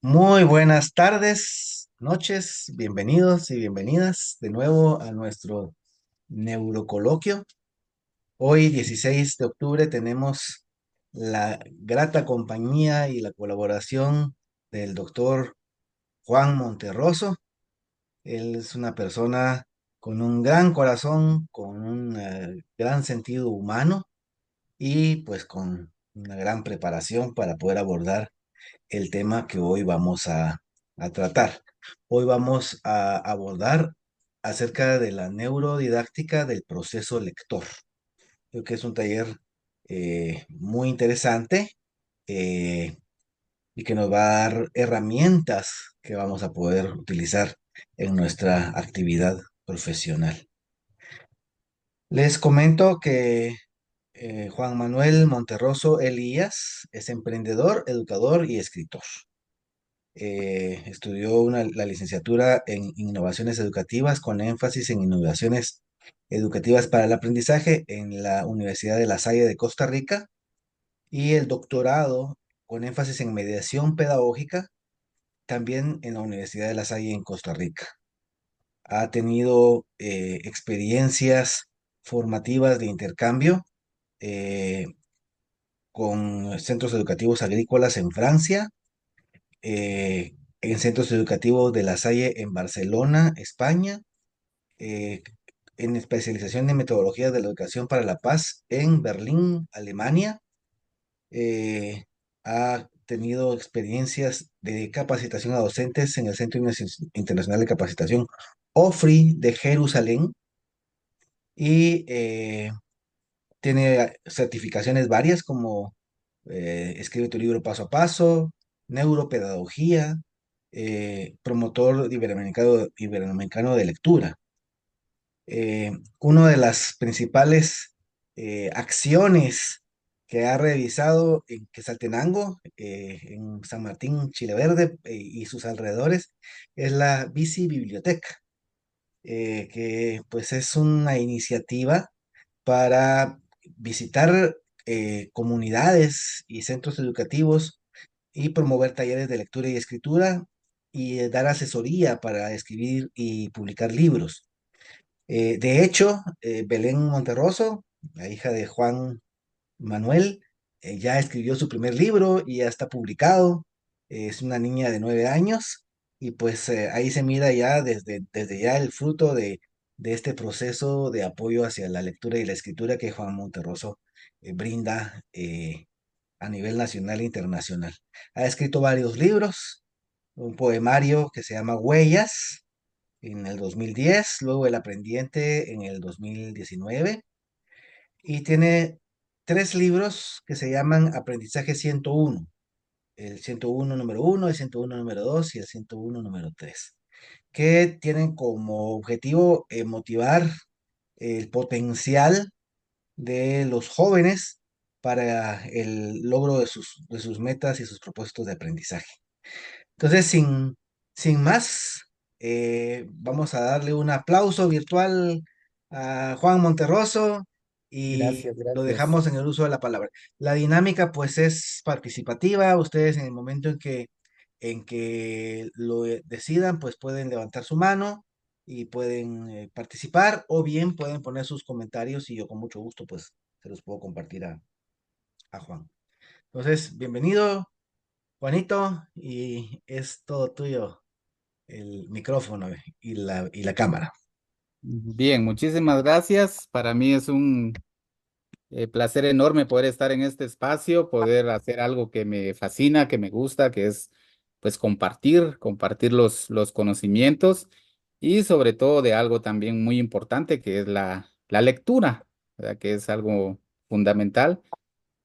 Muy buenas tardes, noches, bienvenidos y bienvenidas de nuevo a nuestro neurocoloquio. Hoy, 16 de octubre, tenemos la grata compañía y la colaboración del doctor Juan Monterroso. Él es una persona con un gran corazón, con un gran sentido humano y pues con una gran preparación para poder abordar el tema que hoy vamos a tratar. Hoy vamos a abordar acerca de la neurodidáctica del proceso lector. Creo que es un taller muy interesante eh, y que nos va a dar herramientas que vamos a poder utilizar en nuestra actividad profesional. Les comento que Juan Manuel Monterroso Elías es emprendedor, educador y escritor. Estudió la licenciatura en innovaciones educativas con énfasis en innovaciones educativas para el aprendizaje en la Universidad de La Salle de Costa Rica y el doctorado con énfasis en mediación pedagógica también en la Universidad de La Salle en Costa Rica. Ha tenido experiencias formativas de intercambio eh, con centros educativos agrícolas en Francia, en centros educativos de La Salle en Barcelona, España, eh, en especialización en metodologías de la educación para la paz en Berlín, Alemania. Ha tenido experiencias de capacitación a docentes en el Centro Internacional de Capacitación OFRI de Jerusalén y tiene certificaciones varias como escribe tu libro paso a paso, neuropedagogía, promotor iberoamericano de lectura. Una de las principales acciones que ha realizado en Quetzaltenango, en San Martín, Chile Verde y sus alrededores, es la Bici Biblioteca, que pues es una iniciativa para visitar comunidades y centros educativos y promover talleres de lectura y escritura y dar asesoría para escribir y publicar libros. De hecho, Belén Monterroso, la hija de Juan Manuel, ya escribió su primer libro y ya está publicado. Es una niña de 9 años y pues ahí se mira ya desde ya el fruto de este proceso de apoyo hacia la lectura y la escritura que Juan Monterroso brinda a nivel nacional e internacional. Ha escrito varios libros, un poemario que se llama Huellas en el 2010, luego El Aprendiente en el 2019 y tiene tres libros que se llaman Aprendizaje 101, el 101 número uno, el 101 número 2 y el 101 número 3, que tienen como objetivo motivar el potencial de los jóvenes para el logro de sus metas y sus propósitos de aprendizaje. Entonces, sin más, vamos a darle un aplauso virtual a Juan Monterroso y Gracias, lo gracias. dejamos en el uso de la palabra. La dinámica, pues, es participativa. Ustedes en el momento en que lo decidan, pues pueden levantar su mano y pueden participar o bien pueden poner sus comentarios y yo con mucho gusto, pues, se los puedo compartir a Juan. Entonces, bienvenido, Juanito, y es todo tuyo el micrófono y la cámara. Bien, muchísimas gracias. Para mí es un placer enorme poder estar en este espacio, poder hacer algo que me fascina, que me gusta, que es pues compartir los conocimientos y sobre todo de algo también muy importante que es la lectura, ¿verdad? Que es algo fundamental.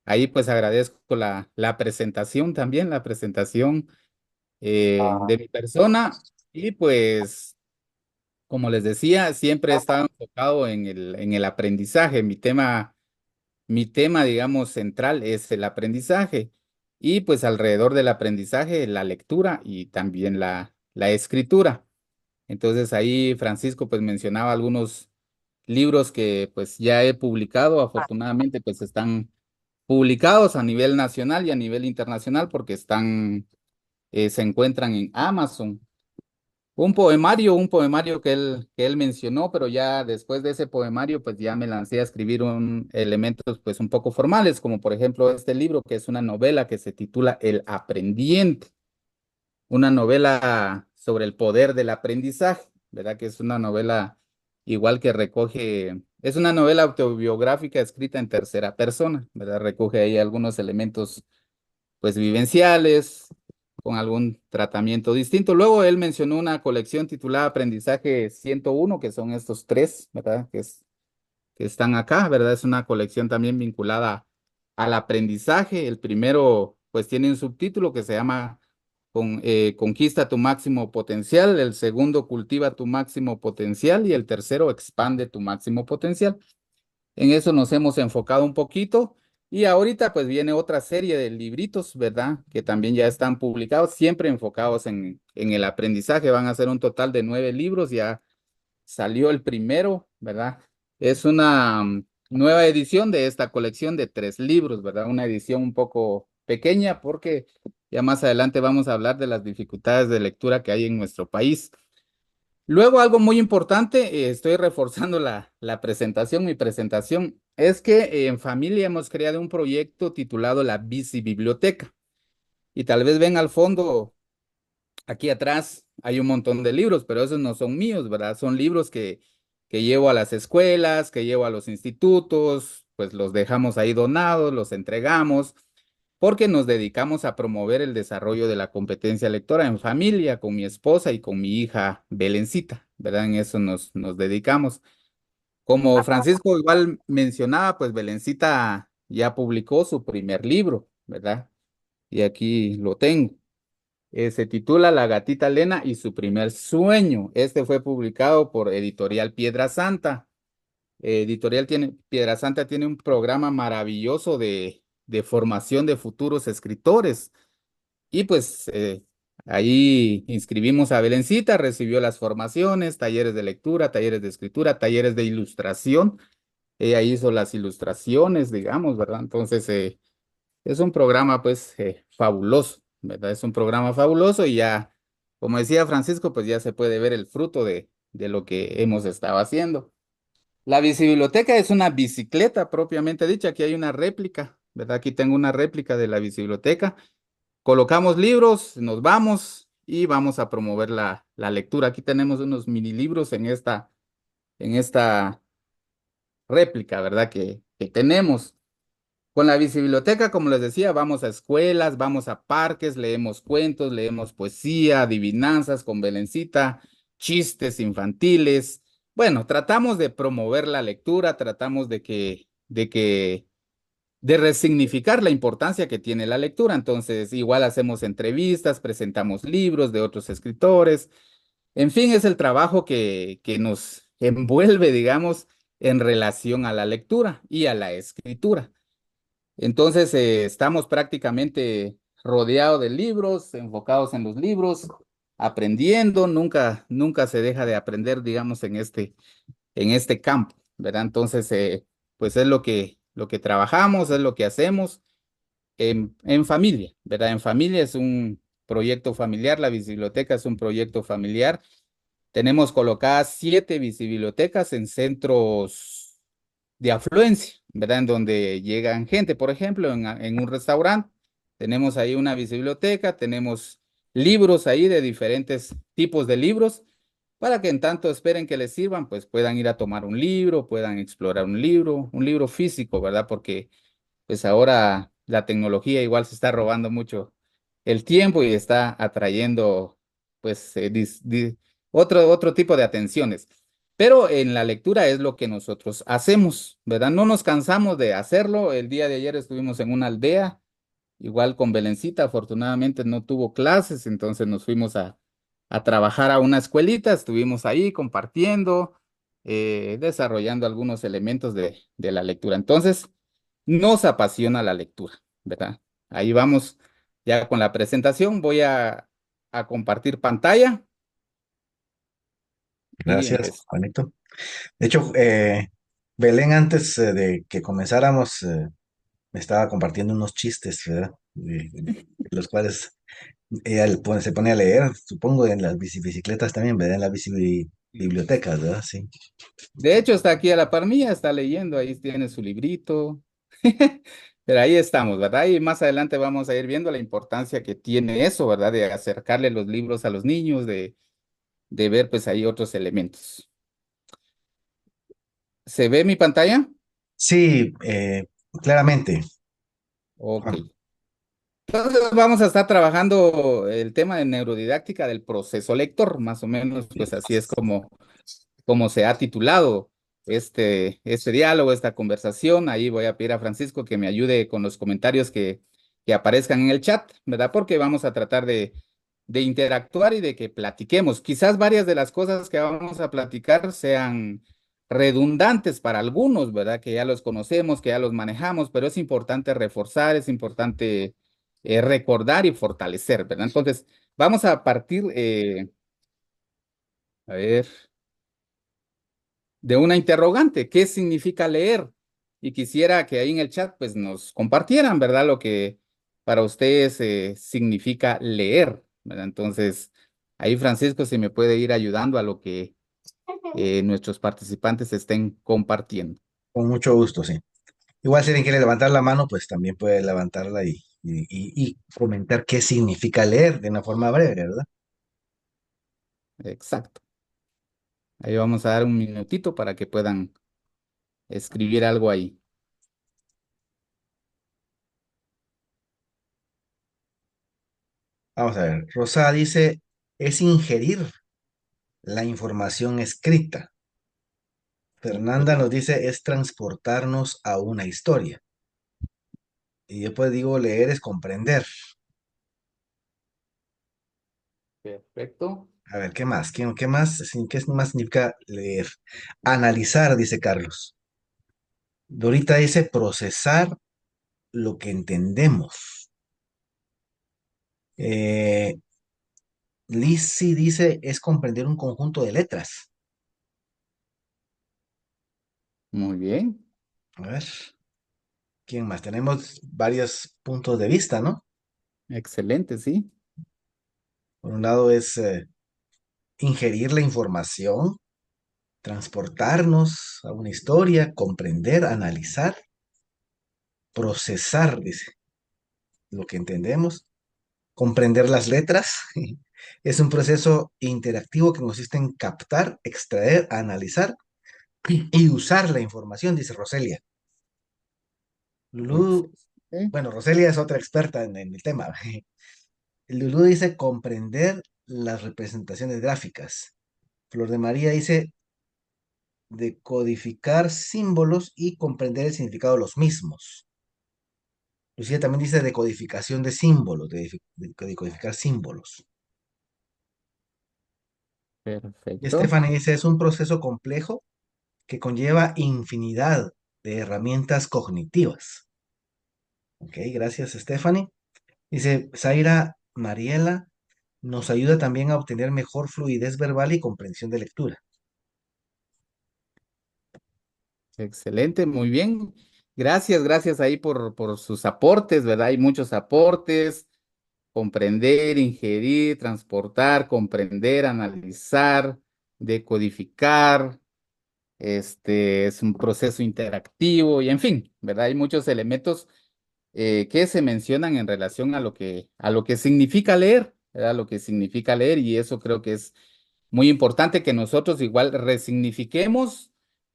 Ahí pues agradezco la presentación también, la presentación de mi persona y pues como les decía, siempre he estado enfocado en el aprendizaje. Mi tema, digamos, central es el aprendizaje. Y pues alrededor del aprendizaje, la lectura y también la escritura. Entonces ahí Francisco pues mencionaba algunos libros que pues ya he publicado. Afortunadamente pues están publicados a nivel nacional y a nivel internacional porque están se encuentran en Amazon. Un poemario que él mencionó, pero ya después de ese poemario, pues ya me lancé a escribir elementos pues un poco formales, como por ejemplo este libro, que es una novela que se titula El Aprendiente, una novela sobre el poder del aprendizaje, ¿verdad? Que es una novela igual que recoge, es una novela autobiográfica escrita en tercera persona, ¿verdad? Recoge ahí algunos elementos pues vivenciales, con algún tratamiento distinto. Luego él mencionó una colección titulada Aprendizaje 101, que son estos tres, ¿verdad? Que están acá, ¿verdad? Es una colección también vinculada al aprendizaje. El primero, pues tiene un subtítulo que se llama Conquista tu máximo potencial. El segundo, Cultiva tu máximo potencial. Y el tercero, Expande tu máximo potencial. En eso nos hemos enfocado un poquito y ahorita pues viene otra serie de libritos, ¿verdad? Que también ya están publicados, siempre enfocados en el aprendizaje. Van a ser un total de 9 libros, ya salió el primero, ¿verdad? Es una nueva edición de esta colección de 3 libros, ¿verdad? Una edición un poco pequeña porque ya más adelante vamos a hablar de las dificultades de lectura que hay en nuestro país. Luego, algo muy importante, estoy reforzando la presentación, mi presentación, es que en familia hemos creado un proyecto titulado la Bici Biblioteca. Y tal vez ven al fondo, aquí atrás, hay un montón de libros, pero esos no son míos, ¿verdad? Son libros que llevo a las escuelas, que llevo a los institutos, pues los dejamos ahí donados, los entregamos porque nos dedicamos a promover el desarrollo de la competencia lectora en familia, con mi esposa y con mi hija Belencita, ¿verdad? En eso nos dedicamos. Como Francisco igual mencionaba, pues Belencita ya publicó su primer libro, ¿verdad? Y aquí lo tengo. Se titula La gatita Lena y su primer sueño. Este fue publicado por Editorial Piedra Santa. Piedra Santa tiene un programa maravilloso de formación de futuros escritores. Y pues ahí inscribimos a Belencita, recibió las formaciones, talleres de lectura, talleres de escritura, talleres de ilustración. Ella hizo las ilustraciones, digamos, ¿verdad? Entonces es un programa pues fabuloso, ¿verdad? Es un programa fabuloso y ya, como decía Francisco, pues ya se puede ver el fruto de lo que hemos estado haciendo. La bicibiblioteca es una bicicleta propiamente dicha. Aquí hay una réplica, ¿verdad? Aquí tengo una réplica de la bicibiblioteca. Colocamos libros, nos vamos y vamos a promover la lectura. Aquí tenemos unos mini libros en esta réplica, ¿verdad? Que tenemos. Con la bicibiblioteca, como les decía, vamos a escuelas, vamos a parques, leemos cuentos, leemos poesía, adivinanzas con Belencita, chistes infantiles. Bueno, tratamos de promover la lectura, tratamos de resignificar la importancia que tiene la lectura. Entonces, igual hacemos entrevistas, presentamos libros de otros escritores. En fin, es el trabajo que nos envuelve, digamos, en relación a la lectura y a la escritura. Entonces, estamos prácticamente rodeados de libros, enfocados en los libros, aprendiendo, nunca se deja de aprender, digamos, en este campo, ¿verdad? Entonces, pues es lo que trabajamos, es lo que hacemos en familia, ¿verdad? En familia es un proyecto familiar, la bicibiblioteca es un proyecto familiar. Tenemos colocadas 7 bicibibliotecas en centros de afluencia, ¿verdad? En donde llegan gente, por ejemplo, en un restaurante, tenemos ahí una bicibiblioteca, tenemos libros ahí de diferentes tipos de libros, para que en tanto esperen que les sirvan, pues puedan ir a tomar un libro, puedan explorar un libro físico, ¿verdad? Porque pues ahora la tecnología igual se está robando mucho el tiempo y está atrayendo pues otro tipo de atenciones. Pero en la lectura es lo que nosotros hacemos, ¿verdad? No nos cansamos de hacerlo. El día de ayer estuvimos en una aldea, igual con Belencita, afortunadamente no tuvo clases, entonces nos fuimos a trabajar a una escuelita, estuvimos ahí compartiendo, desarrollando algunos elementos de la lectura. Entonces, nos apasiona la lectura, ¿verdad? Ahí vamos ya con la presentación. Voy a compartir pantalla y Gracias, empezar. Juanito. De hecho, Belén, antes de que comenzáramos, me estaba compartiendo unos chistes, ¿verdad? De los cuales Ella se pone a leer, supongo, en las bicicletas también, ¿verdad? En las bibliotecas, ¿verdad? Sí. De hecho, está aquí a la par mía, está leyendo, ahí tiene su librito. Pero ahí estamos, ¿verdad? Y más adelante vamos a ir viendo la importancia que tiene eso, ¿verdad? De acercarle los libros a los niños, de ver pues ahí otros elementos. ¿Se ve mi pantalla? Sí, claramente. Ok. Ah, Entonces vamos a estar trabajando el tema de neurodidáctica del proceso lector, más o menos, pues así es como se ha titulado este diálogo, esta conversación. Ahí voy a pedir a Francisco que me ayude con los comentarios que aparezcan en el chat, ¿verdad? Porque vamos a tratar de interactuar y de que platiquemos. Quizás varias de las cosas que vamos a platicar sean redundantes para algunos, ¿verdad? Que ya los conocemos, que ya los manejamos, pero es importante reforzar, es importante recordar y fortalecer, ¿verdad? Entonces, vamos a partir, a ver de una interrogante, ¿qué significa leer? Y quisiera que ahí en el chat pues nos compartieran, ¿verdad? Lo que para ustedes significa leer, ¿verdad? Entonces, ahí Francisco se me puede ir ayudando a lo que nuestros participantes estén compartiendo. con mucho gusto, sí. Igual si alguien quiere levantar la mano, pues también puede levantarla y comentar qué significa leer de una forma breve, ¿verdad? Exacto. Ahí vamos a dar un minutito para que puedan escribir algo ahí. Vamos a ver. Rosa dice, es ingerir la información escrita. Fernanda nos dice, es transportarnos a una historia. Y yo pues digo, leer es comprender. Perfecto. A ver, ¿qué más? ¿Qué más? ¿Qué más significa leer? Analizar, dice Carlos. Dorita dice, procesar lo que entendemos. Eh, Lizzy dice, es comprender un conjunto de letras. Muy bien. A ver, ¿quién más? Tenemos varios puntos de vista, ¿no? Excelente, sí. Por un lado es ingerir la información, transportarnos a una historia, comprender, analizar, procesar, dice, lo que entendemos, comprender las letras. Es un proceso interactivo que consiste en captar, extraer, analizar y usar la información, dice Roselia. Lulú, Excelente. bueno, Roselia es otra experta en el tema. Lulú dice comprender las representaciones gráficas. Flor de María dice decodificar símbolos y comprender el significado de los mismos. Lucía también dice decodificación de símbolos, de decodificar símbolos. Y Perfecto. Stephanie dice es un proceso complejo que conlleva infinidad de herramientas cognitivas. Ok, gracias Stephanie. Dice Zaira Mariela nos ayuda también a obtener mejor fluidez verbal y comprensión de lectura. Excelente, muy bien. Gracias, gracias ahí por sus aportes, ¿verdad? Hay muchos aportes. Comprender, ingerir, transportar, comprender, analizar, decodificar. Este es un proceso interactivo y en fin, ¿verdad? Hay muchos elementos que se mencionan en relación a lo que significa leer, ¿verdad? Lo que significa leer y eso creo que es muy importante que nosotros igual resignifiquemos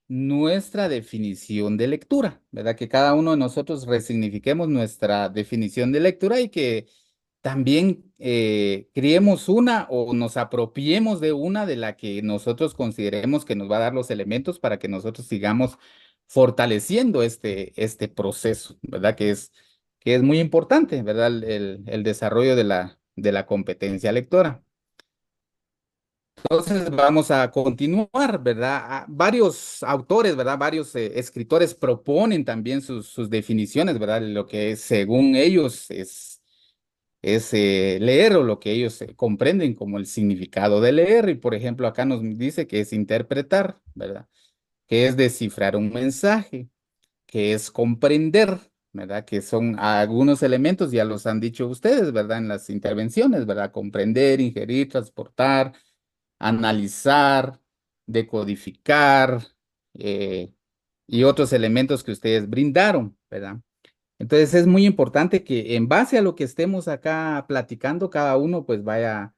nuestra definición de lectura, ¿verdad? Que cada uno de nosotros resignifiquemos nuestra definición de lectura y que también criemos una o nos apropiemos de una de la que nosotros consideremos que nos va a dar los elementos para que nosotros sigamos fortaleciendo este proceso, ¿verdad? Que es muy importante, ¿verdad? El desarrollo de la competencia lectora. Entonces vamos a continuar, ¿verdad? Varios autores, ¿verdad? Varios escritores proponen también sus definiciones, ¿verdad? Lo que según ellos es leer o lo que ellos comprenden como el significado de leer. Y por ejemplo, acá nos dice que es interpretar, ¿verdad? Que es descifrar un mensaje, que es comprender. ¿verdad? Que son algunos elementos, ya los han dicho ustedes, ¿verdad? En las intervenciones, ¿verdad? Comprender, ingerir, transportar, analizar, decodificar, eh, y otros elementos que ustedes brindaron, ¿verdad? Entonces es muy importante que en base a lo que estemos acá platicando, cada uno pues vaya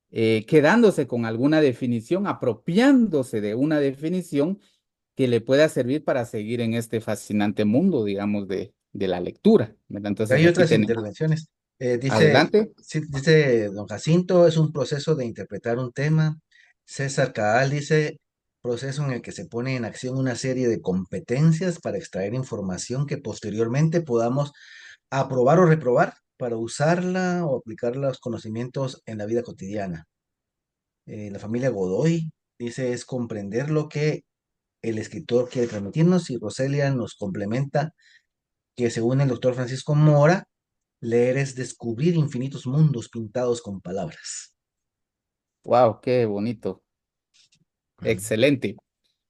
quedándose con alguna definición, apropiándose de una definición que le pueda servir para seguir en este fascinante mundo, digamos, de la lectura, ¿verdad? Entonces Hay aquí otras tenemos, intervenciones. adelante. Sí, dice don Jacinto, es un proceso de interpretar un tema. César Caal dice, proceso en el que se pone en acción una serie de competencias para extraer información que posteriormente podamos aprobar o reprobar para usarla o aplicar los conocimientos en la vida cotidiana. La familia Godoy dice, es comprender lo que el escritor quiere transmitirnos y Roselia nos complementa que según el doctor Francisco Mora, leer es descubrir infinitos mundos pintados con palabras. Wow, qué bonito. Ujú. Excelente.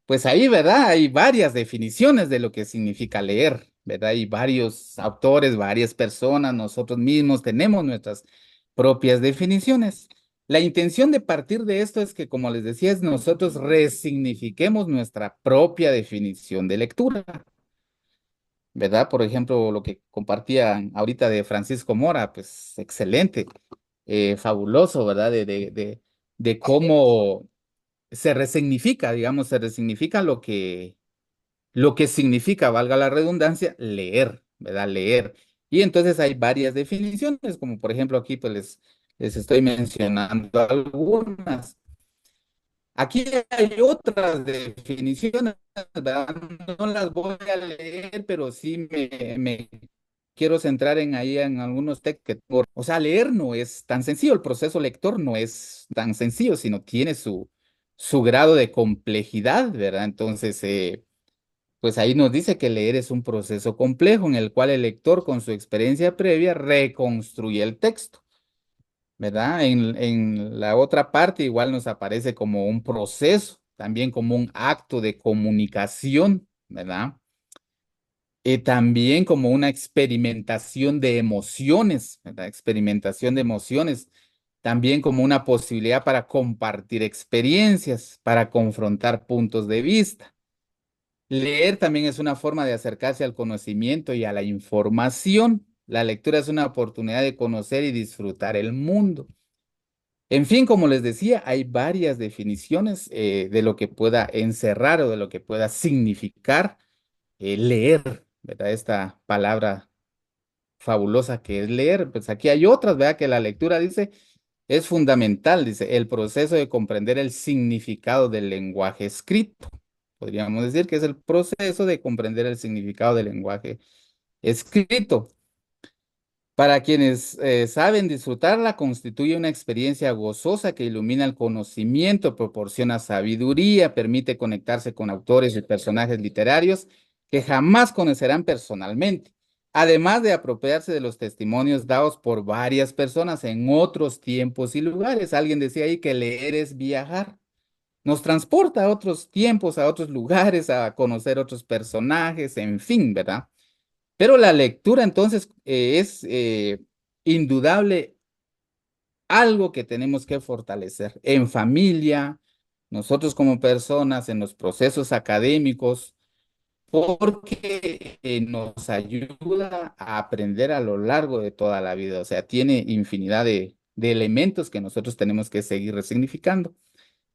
Pues ahí, ¿verdad? Hay varias definiciones de lo que significa leer, ¿verdad? Hay varios autores, varias personas, nosotros mismos tenemos nuestras propias definiciones. La intención de partir de esto es que, como les decía, es nosotros resignifiquemos nuestra propia definición de lectura, ¿verdad? Por ejemplo, lo que compartía ahorita de Francisco Mora, pues excelente, fabuloso, ¿verdad? De cómo se resignifica, digamos, se resignifica lo que significa, valga la redundancia, leer, ¿verdad? Leer. Y entonces hay varias definiciones, como por ejemplo aquí pues les estoy mencionando algunas. Aquí hay otras definiciones, ¿verdad? No las voy a leer, pero sí me quiero centrar en ahí en algunos textos o sea, leer no es tan sencillo, el proceso lector no es tan sencillo, sino tiene su grado de complejidad, ¿verdad? Entonces, pues ahí nos dice que leer es un proceso complejo en el cual el lector con su experiencia previa reconstruye el texto, ¿verdad? En la otra parte igual nos aparece como un proceso, también como un acto de comunicación, ¿verdad? Y también como una experimentación de emociones, ¿verdad? Experimentación de emociones, también como una posibilidad para compartir experiencias, para confrontar puntos de vista. Leer también es una forma de acercarse al conocimiento y a la información. La lectura es una oportunidad de conocer y disfrutar el mundo. En fin, como les decía, hay varias definiciones de lo que pueda encerrar o de lo que pueda significar leer, ¿verdad? Esta palabra fabulosa que es leer. Pues aquí hay otras, ¿verdad? Que la lectura dice es fundamental, dice, el proceso de comprender el significado del lenguaje escrito. Podríamos decir que es el proceso de comprender el significado del lenguaje escrito. Para quienes saben disfrutarla, constituye una experiencia gozosa que ilumina el conocimiento, proporciona sabiduría, permite conectarse con autores y personajes literarios que jamás conocerán personalmente, además de apropiarse de los testimonios dados por varias personas en otros tiempos y lugares. Alguien decía ahí que leer es viajar. Nos transporta a otros tiempos, a otros lugares, a conocer otros personajes, en fin, ¿verdad? Pero la lectura entonces es indudable algo que tenemos que fortalecer en familia, nosotros como personas, en los procesos académicos, porque nos ayuda a aprender a lo largo de toda la vida. O sea, tiene infinidad de elementos que nosotros tenemos que seguir resignificando.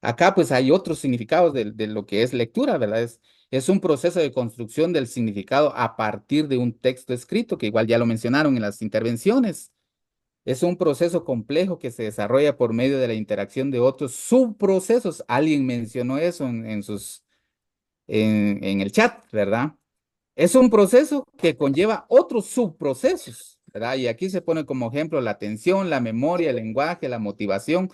Acá pues hay otros significados de lo que es lectura, ¿verdad? Es un proceso de construcción del significado a partir de un texto escrito, que igual ya lo mencionaron en las intervenciones. Es un proceso complejo que se desarrolla por medio de la interacción de otros subprocesos. Alguien mencionó eso en el chat, ¿verdad? Es un proceso que conlleva otros subprocesos, ¿verdad? Y aquí se pone como ejemplo la atención, la memoria, el lenguaje, la motivación.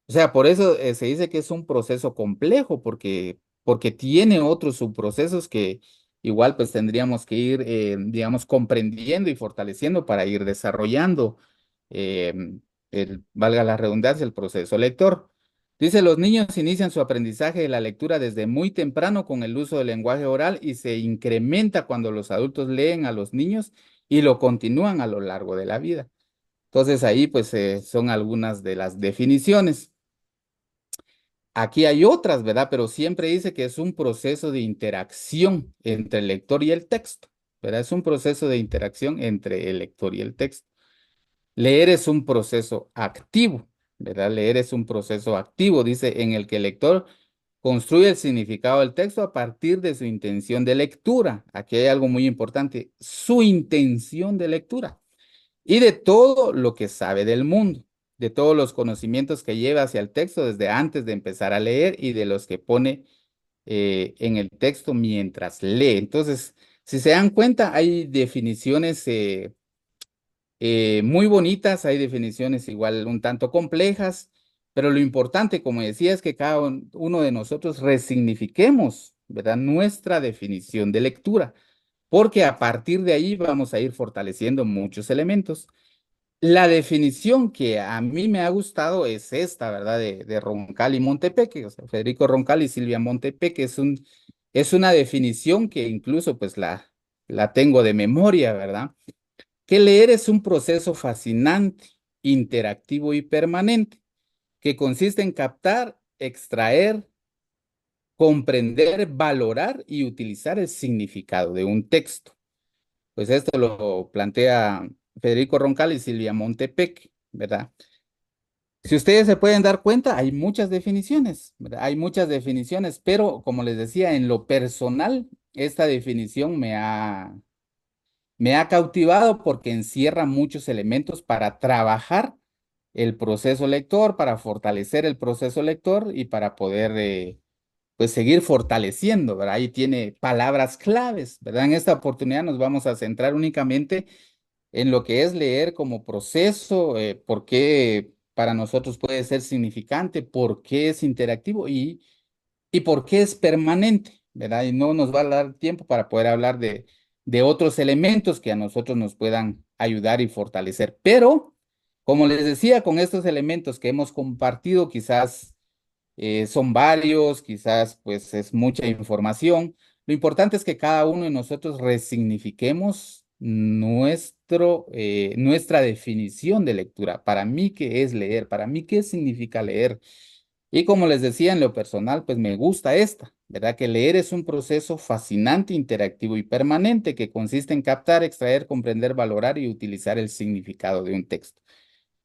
O sea, por eso se dice que es un proceso complejo, porque tiene otros subprocesos que igual pues tendríamos que ir, digamos, comprendiendo y fortaleciendo para ir desarrollando, eh, valga la redundancia, el proceso lector. Dice, los niños inician su aprendizaje de la lectura desde muy temprano con el uso del lenguaje oral y se incrementa cuando los adultos leen a los niños y lo continúan a lo largo de la vida. Entonces ahí pues son algunas de las definiciones. Aquí hay otras, ¿verdad? Pero siempre dice que es un proceso de interacción entre el lector y el texto, ¿verdad? Es un proceso de interacción entre el lector y el texto. Leer es un proceso activo, ¿verdad? Leer es un proceso activo, dice, en el que el lector construye el significado del texto a partir de su intención de lectura. Aquí hay algo muy importante, su intención de lectura y de todo lo que sabe del mundo, de todos los conocimientos que lleva hacia el texto desde antes de empezar a leer y de los que pone en el texto mientras lee. Entonces, si se dan cuenta, hay definiciones muy bonitas, hay definiciones igual un tanto complejas, pero lo importante, como decía, es que cada uno de nosotros resignifiquemos, ¿verdad? Nuestra definición de lectura, porque a partir de ahí vamos a ir fortaleciendo muchos elementos. La definición que a mí me ha gustado es esta, ¿verdad? De Roncal y Montepeque, o sea, Federico Roncal y Silvia Montepeque, es una definición que incluso pues la tengo de memoria, ¿verdad? Que leer es un proceso fascinante, interactivo y permanente, que consiste en captar, extraer, comprender, valorar y utilizar el significado de un texto. Pues esto lo plantea Federico Roncal y Silvia Montepec, ¿verdad? Si ustedes se pueden dar cuenta, hay muchas definiciones, ¿verdad? Hay muchas definiciones, pero como les decía, en lo personal, esta definición me ha cautivado porque encierra muchos elementos para trabajar el proceso lector, para fortalecer el proceso lector y para poder pues seguir fortaleciendo, ¿verdad? Ahí tiene palabras claves, ¿verdad? En esta oportunidad nos vamos a centrar únicamente en lo que es leer como proceso, por qué para nosotros puede ser significante, por qué es interactivo y por qué es permanente, ¿verdad? Y no nos va a dar tiempo para poder hablar de otros elementos que a nosotros nos puedan ayudar y fortalecer. Pero, como les decía, con estos elementos que hemos compartido, quizás son varios, quizás pues es mucha información. Lo importante es que cada uno de nosotros resignifiquemos nuestra definición de lectura. Para mí, ¿qué es leer? Para mí, ¿qué significa leer? Y como les decía en lo personal, pues me gusta esta, ¿verdad? Que leer es un proceso fascinante, interactivo y permanente que consiste en captar, extraer, comprender, valorar y utilizar el significado de un texto.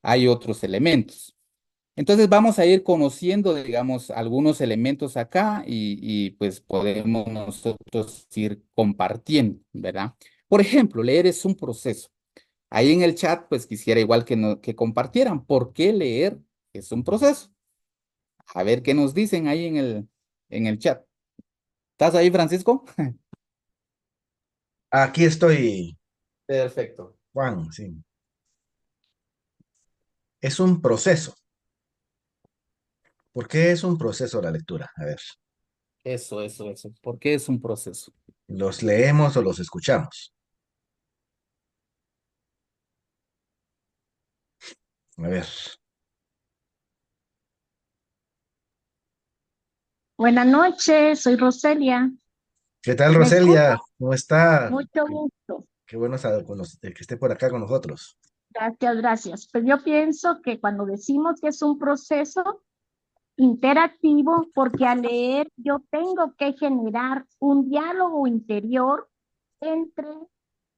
Hay otros elementos. Entonces vamos a ir conociendo, digamos, algunos elementos acá y pues podemos nosotros ir compartiendo, ¿verdad? Por ejemplo, leer es un proceso. Ahí en el chat, pues quisiera igual que, que compartieran por qué leer es un proceso. A ver qué nos dicen ahí en el chat. ¿Estás ahí, Francisco? Aquí estoy, Perfecto. Juan, sí. Es un proceso. ¿Por qué es un proceso la lectura? A ver, Eso. ¿Por qué es un proceso? ¿los leemos o los escuchamos? A ver, Buenas noches, soy Roselia. ¿qué tal, ¿Me escucha? Roselia? ¿Cómo está? Mucho gusto. Qué bueno que esté por acá con nosotros. Gracias, gracias. Pues yo pienso que cuando decimos que es un proceso interactivo, porque al leer yo tengo que generar un diálogo interior entre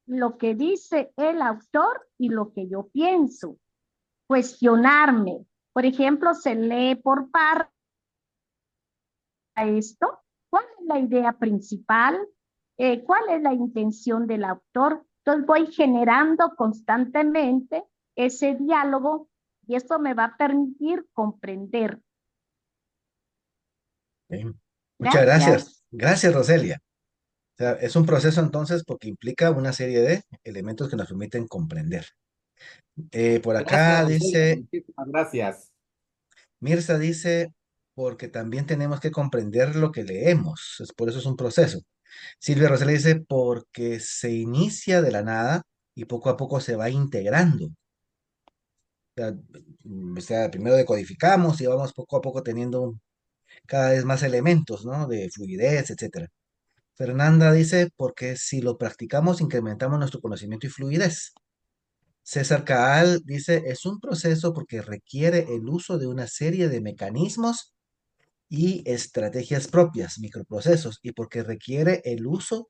lo que dice el autor y lo que yo pienso. Cuestionarme. Por ejemplo, se lee por parte esto, cuál es la idea principal, cuál es la intención del autor. Entonces voy generando constantemente ese diálogo y esto me va a permitir comprender. Bien. Muchas gracias. Gracias. Gracias, Roselia. O sea, es un proceso entonces porque implica una serie de elementos que nos permiten comprender. Por Gracias, acá Roselia. dice, Muchísimas gracias. Mirza dice, porque también tenemos que comprender lo que leemos. Por eso es un proceso. Silvia Roselia dice, porque se inicia de la nada y poco a poco se va integrando. Primero decodificamos y vamos poco a poco teniendo cada vez más elementos, ¿no? De fluidez, etcétera. Fernanda dice, porque si lo practicamos, incrementamos nuestro conocimiento y fluidez. César Caal dice, es un proceso porque requiere el uso de una serie de mecanismos y estrategias propias, microprocesos, y porque requiere el uso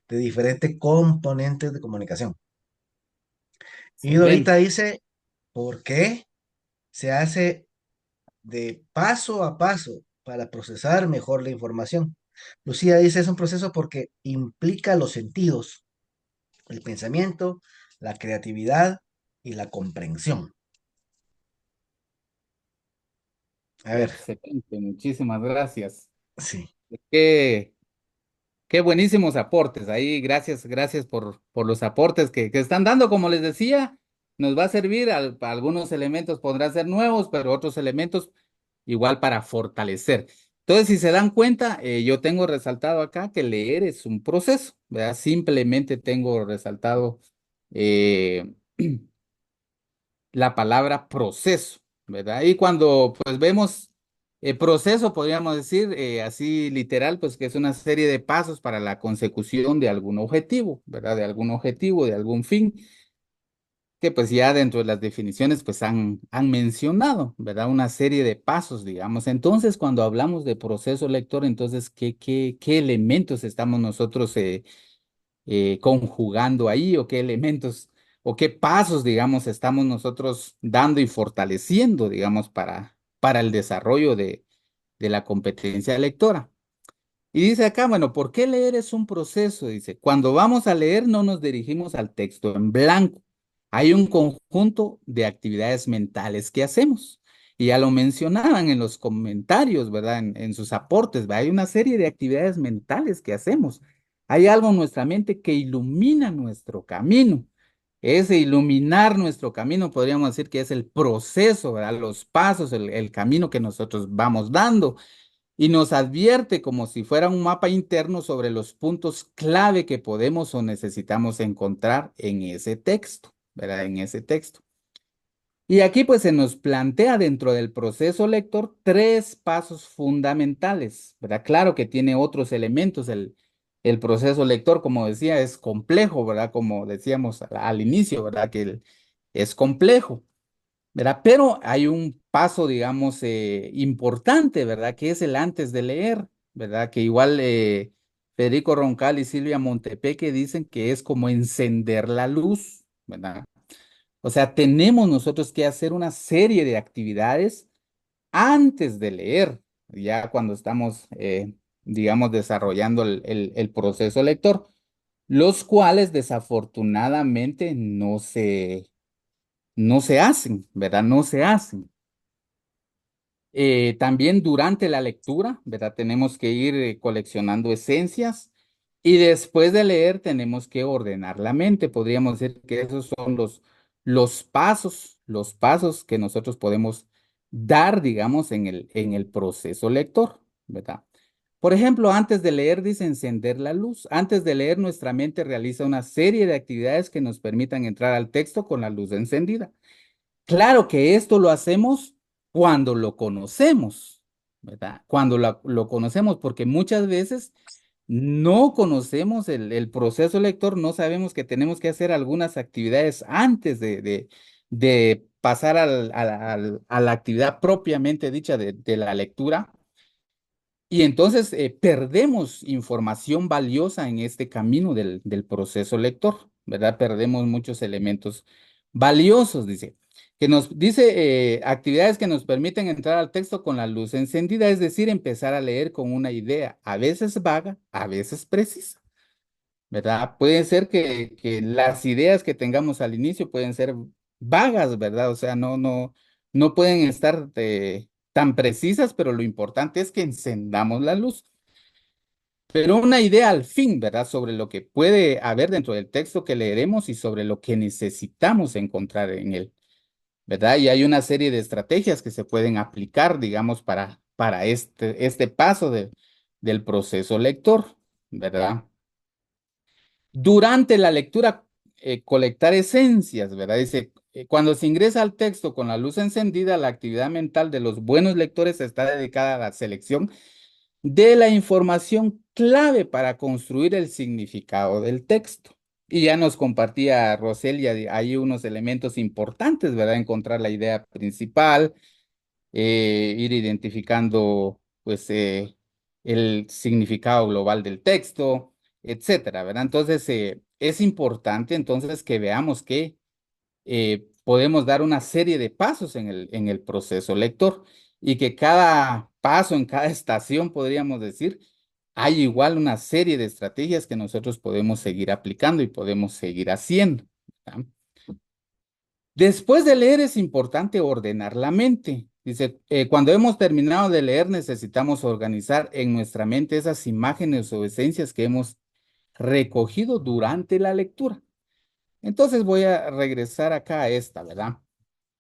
de diferentes componentes de comunicación. Y Dorita Excelente. dice, ¿por qué se hace de paso a paso para procesar mejor la información? Lucía dice, es un proceso porque implica los sentidos, el pensamiento, la creatividad y la comprensión. A ver, Excelente. Muchísimas gracias. sí, Qué, qué buenísimos aportes. Ahí, gracias, gracias por los aportes que están dando. Como les decía, nos va a servir, algunos elementos podrán ser nuevos, pero otros elementos igual para fortalecer. Entonces, si se dan cuenta, yo tengo resaltado acá que leer es un proceso, ¿verdad? Simplemente tengo resaltado eh, la palabra proceso, ¿verdad? Y cuando pues vemos proceso, podríamos decir así literal, pues que es una serie de pasos para la consecución de algún objetivo, ¿verdad? De algún objetivo, de algún fin, que pues ya dentro de las definiciones pues han mencionado, ¿verdad? Una serie de pasos, digamos. Entonces, cuando hablamos de proceso lector, entonces, ¿qué elementos estamos nosotros conjugando ahí o qué elementos o qué pasos, digamos, estamos nosotros dando y fortaleciendo, digamos, para el desarrollo de la competencia lectora? Y dice acá, bueno, ¿por qué leer es un proceso? Dice, cuando vamos a leer no nos dirigimos al texto en blanco. Hay un conjunto de actividades mentales que hacemos. Y ya lo mencionaban en los comentarios, ¿verdad? En sus aportes, ¿verdad? Hay una serie de actividades mentales que hacemos. Hay algo en nuestra mente que ilumina nuestro camino. Ese iluminar nuestro camino, podríamos decir que es el proceso, ¿verdad? Los pasos, el camino que nosotros vamos dando y nos advierte como si fuera un mapa interno sobre los puntos clave que podemos o necesitamos encontrar en ese texto, ¿verdad? En ese texto. Y aquí pues se nos plantea dentro del proceso lector tres pasos fundamentales, ¿verdad? Claro que tiene otros elementos, el proceso lector, como decía, es complejo, ¿verdad? Como decíamos al inicio, ¿verdad? Que es complejo. ¿Verdad? Pero hay un paso, digamos, importante, ¿verdad? Que es el antes de leer, ¿verdad? Que igual Federico Roncal y Silvia Montepeque dicen que es como encender la luz, ¿verdad? O sea, tenemos nosotros que hacer una serie de actividades antes de leer, ya cuando estamos, digamos, desarrollando el proceso lector, los cuales desafortunadamente no se hacen, ¿verdad? No se hacen. También durante la lectura, ¿verdad? Tenemos que ir coleccionando esencias y después de leer tenemos que ordenar la mente. Podríamos decir que esos son los pasos que nosotros podemos dar, digamos, en el proceso lector, ¿verdad? Por ejemplo, antes de leer dice encender la luz. Antes de leer, nuestra mente realiza una serie de actividades que nos permitan entrar al texto con la luz encendida. Claro que esto lo hacemos cuando lo conocemos, ¿verdad? Cuando lo conocemos, porque muchas veces no conocemos el proceso lector, no sabemos que tenemos que hacer algunas actividades antes de pasar a la actividad propiamente dicha de la lectura. Y entonces perdemos información valiosa en este camino del proceso lector, ¿verdad? Perdemos muchos elementos valiosos, dice. Que nos dice actividades que nos permiten entrar al texto con la luz encendida, es decir, empezar a leer con una idea, a veces vaga, a veces precisa. ¿Verdad? Puede ser que las ideas que tengamos al inicio pueden ser vagas, ¿verdad? O sea, no pueden estar tan precisas, pero lo importante es que encendamos la luz. Pero una idea al fin, ¿verdad? Sobre lo que puede haber dentro del texto que leeremos y sobre lo que necesitamos encontrar en él, ¿verdad? Y hay una serie de estrategias que se pueden aplicar, digamos, para este paso del proceso lector, ¿verdad? Durante la lectura, colectar esencias, ¿verdad? Dice, cuando se ingresa al texto con la luz encendida, la actividad mental de los buenos lectores está dedicada a la selección de la información clave para construir el significado del texto. Y ya nos compartía Roselia ahí unos elementos importantes, ¿verdad? Encontrar la idea principal, ir identificando, pues, el significado global del texto, etcétera, ¿verdad? Entonces, es importante entonces que veamos que podemos dar una serie de pasos en el proceso lector y que cada paso en cada estación, podríamos decir, hay igual una serie de estrategias que nosotros podemos seguir aplicando y podemos seguir haciendo, ¿verdad? Después de leer es importante ordenar la mente. Dice, cuando hemos terminado de leer necesitamos organizar en nuestra mente esas imágenes o esencias que hemos recogido durante la lectura. Entonces voy a regresar acá a esta, ¿verdad?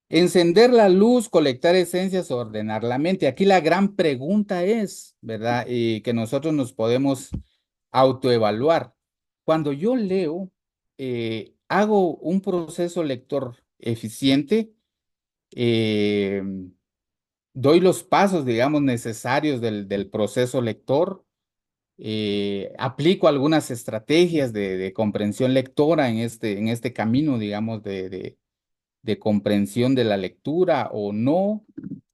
Encender la luz, colectar esencias, ordenar la mente. Aquí la gran pregunta es, ¿verdad? Y que nosotros nos podemos autoevaluar. Cuando yo leo, hago un proceso lector eficiente, eh, doy los pasos, digamos, necesarios del proceso lector, aplico algunas estrategias de comprensión lectora en este camino, digamos, de comprensión de la lectura o no,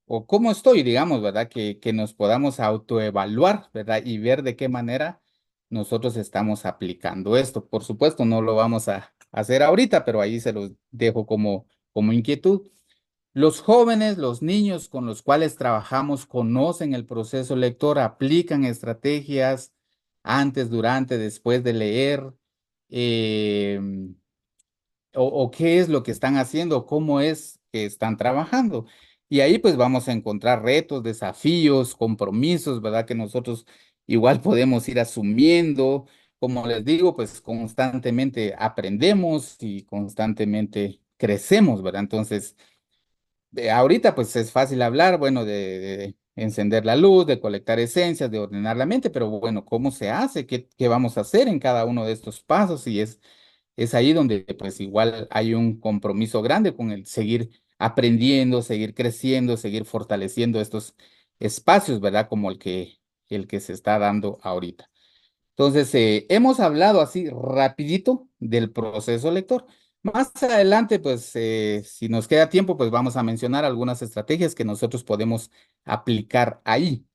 o cómo estoy, digamos, ¿verdad? Que nos podamos autoevaluar, ¿verdad? Y ver de qué manera nosotros estamos aplicando esto. Por supuesto, no lo vamos a hacer ahorita, pero ahí se los dejo como inquietud. Los jóvenes, los niños con los cuales trabajamos conocen el proceso lector, aplican estrategias antes, durante, después de leer. em, o qué es lo que están haciendo, cómo es que están trabajando. Y ahí pues vamos a encontrar retos, desafíos, compromisos, ¿verdad? Que nosotros igual podemos ir asumiendo. Como les digo, pues constantemente aprendemos y constantemente crecemos, ¿verdad? Entonces, ahorita pues es fácil hablar, bueno, de encender la luz, de colectar esencias, de ordenar la mente, pero bueno, ¿cómo se hace? ¿Qué vamos a hacer en cada uno de estos pasos? Y es ahí donde pues igual hay un compromiso grande con el seguir aprendiendo, seguir creciendo, seguir fortaleciendo estos espacios, ¿verdad? Como el que se está dando ahorita. Entonces, hemos hablado así rapidito del proceso lector. Más adelante, pues, si nos queda tiempo, pues vamos a mencionar algunas estrategias que nosotros podemos aplicar ahí.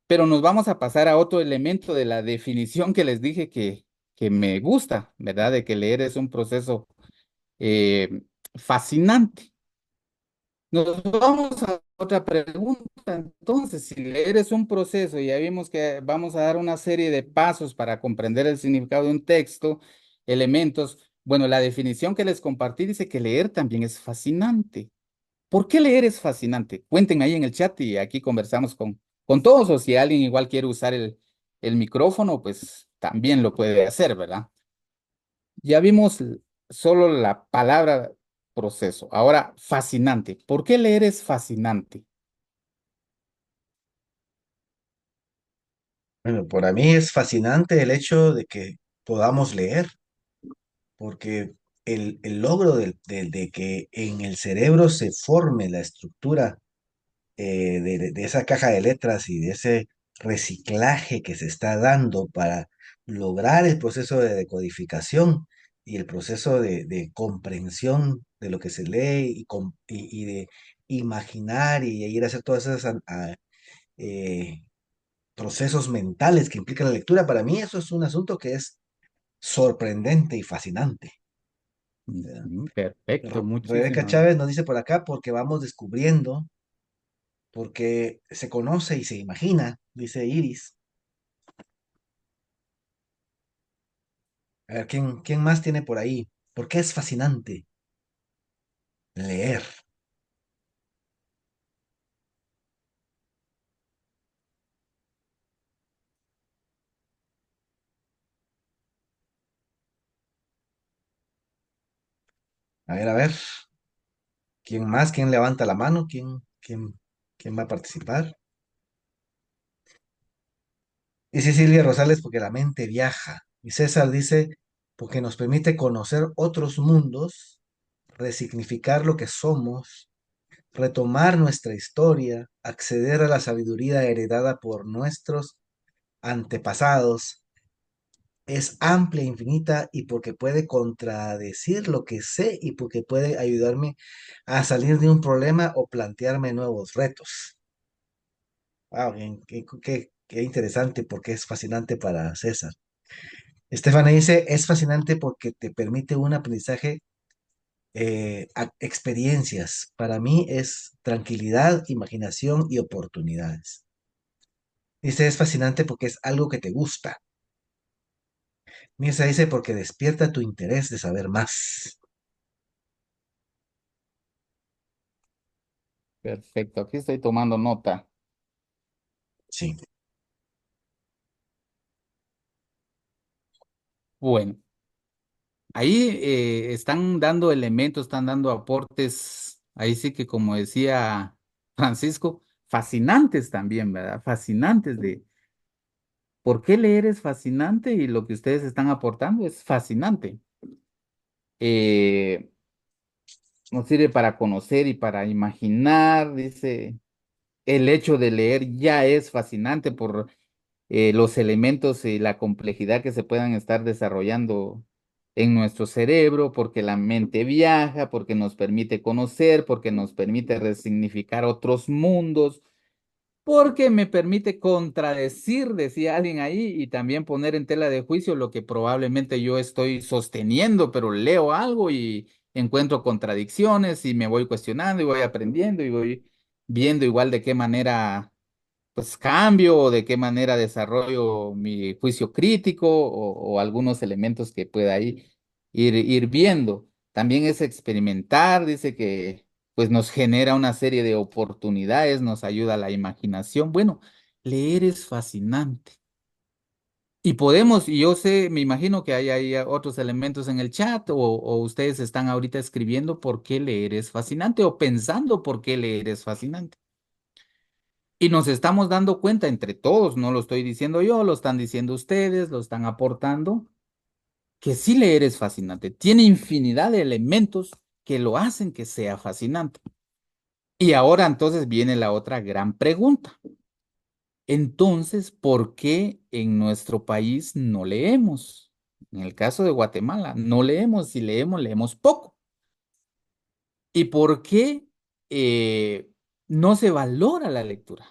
Pero nos vamos a pasar a otro elemento de la definición que les dije que me gusta, ¿verdad? De que leer es un proceso eh, fascinante. Nos vamos a otra pregunta. Entonces, si leer es un proceso, y ya vimos que vamos a dar una serie de pasos para comprender el significado de un texto, elementos. Bueno, la definición que les compartí dice que leer también es fascinante. ¿Por qué leer es fascinante? Cuéntenme ahí en el chat y aquí conversamos con todos, o si alguien igual quiere usar el micrófono, pues también lo puede hacer, ¿verdad? Ya vimos solo la palabra proceso. Ahora, fascinante. ¿Por qué leer es fascinante? Bueno, para mí es fascinante el hecho de que podamos leer, porque el logro de que en el cerebro se forme la estructura de esa caja de letras y de ese reciclaje que se está dando para lograr el proceso de decodificación y el proceso de comprensión de lo que se lee y de imaginar y ir a hacer todos esos eh, procesos mentales que implica la lectura. Para mí eso es un asunto que es sorprendente y fascinante. ¿Verdad? Ujú, perfecto, Rebeca muchísimas. Chávez nos dice por acá porque vamos descubriendo, porque se conoce y se imagina, dice Iris. A ver, ¿quién más tiene por ahí? ¿Por qué es fascinante leer? A ver, ¿quién más? ¿Quién levanta la mano? ¿Quién va a participar? Dice Silvia Rosales porque la mente viaja. Y César dice porque nos permite conocer otros mundos, resignificar lo que somos, retomar nuestra historia, acceder a la sabiduría heredada por nuestros antepasados. Es amplia, infinita y porque puede contradecir lo que sé y porque puede ayudarme a salir de un problema o plantearme nuevos retos. Wow, qué interesante porque es fascinante para César. Estefana dice, es fascinante porque te permite un aprendizaje, experiencias. Para mí es tranquilidad, imaginación y oportunidades. Dice, es fascinante porque es algo que te gusta. Mirza dice, porque despierta tu interés de saber más. Perfecto, aquí estoy tomando nota. Sí. Bueno, ahí están dando elementos, están dando aportes, ahí sí que como decía Francisco, fascinantes también, ¿verdad? Fascinantes de por qué leer es fascinante y lo que ustedes están aportando es fascinante. Eh, Nos sirve para conocer y para imaginar, dice, el hecho de leer ya es fascinante por los elementos y la complejidad que se puedan estar desarrollando en nuestro cerebro, porque la mente viaja, porque nos permite conocer, porque nos permite resignificar otros mundos, porque me permite contradecir, decía alguien ahí, y también poner en tela de juicio lo que probablemente yo estoy sosteniendo, pero leo algo y encuentro contradicciones y me voy cuestionando y voy aprendiendo y voy viendo igual de qué manera pues cambio o de qué manera desarrollo mi juicio crítico o algunos elementos que pueda ahí ir viendo. También es experimentar, dice que pues nos genera una serie de oportunidades, nos ayuda a la imaginación. Bueno, leer es fascinante. Y podemos, y yo sé, me imagino que hay ahí otros elementos en el chat o ustedes están ahorita escribiendo por qué leer es fascinante o pensando por qué leer es fascinante. Y nos estamos dando cuenta entre todos, no lo estoy diciendo yo, lo están diciendo ustedes, lo están aportando, que sí leer es fascinante. Tiene infinidad de elementos que lo hacen que sea fascinante. Y ahora entonces viene la otra gran pregunta. Entonces, ¿por qué en nuestro país no leemos? En el caso de Guatemala, no leemos, si leemos, leemos poco. ¿Y por qué no se valora la lectura?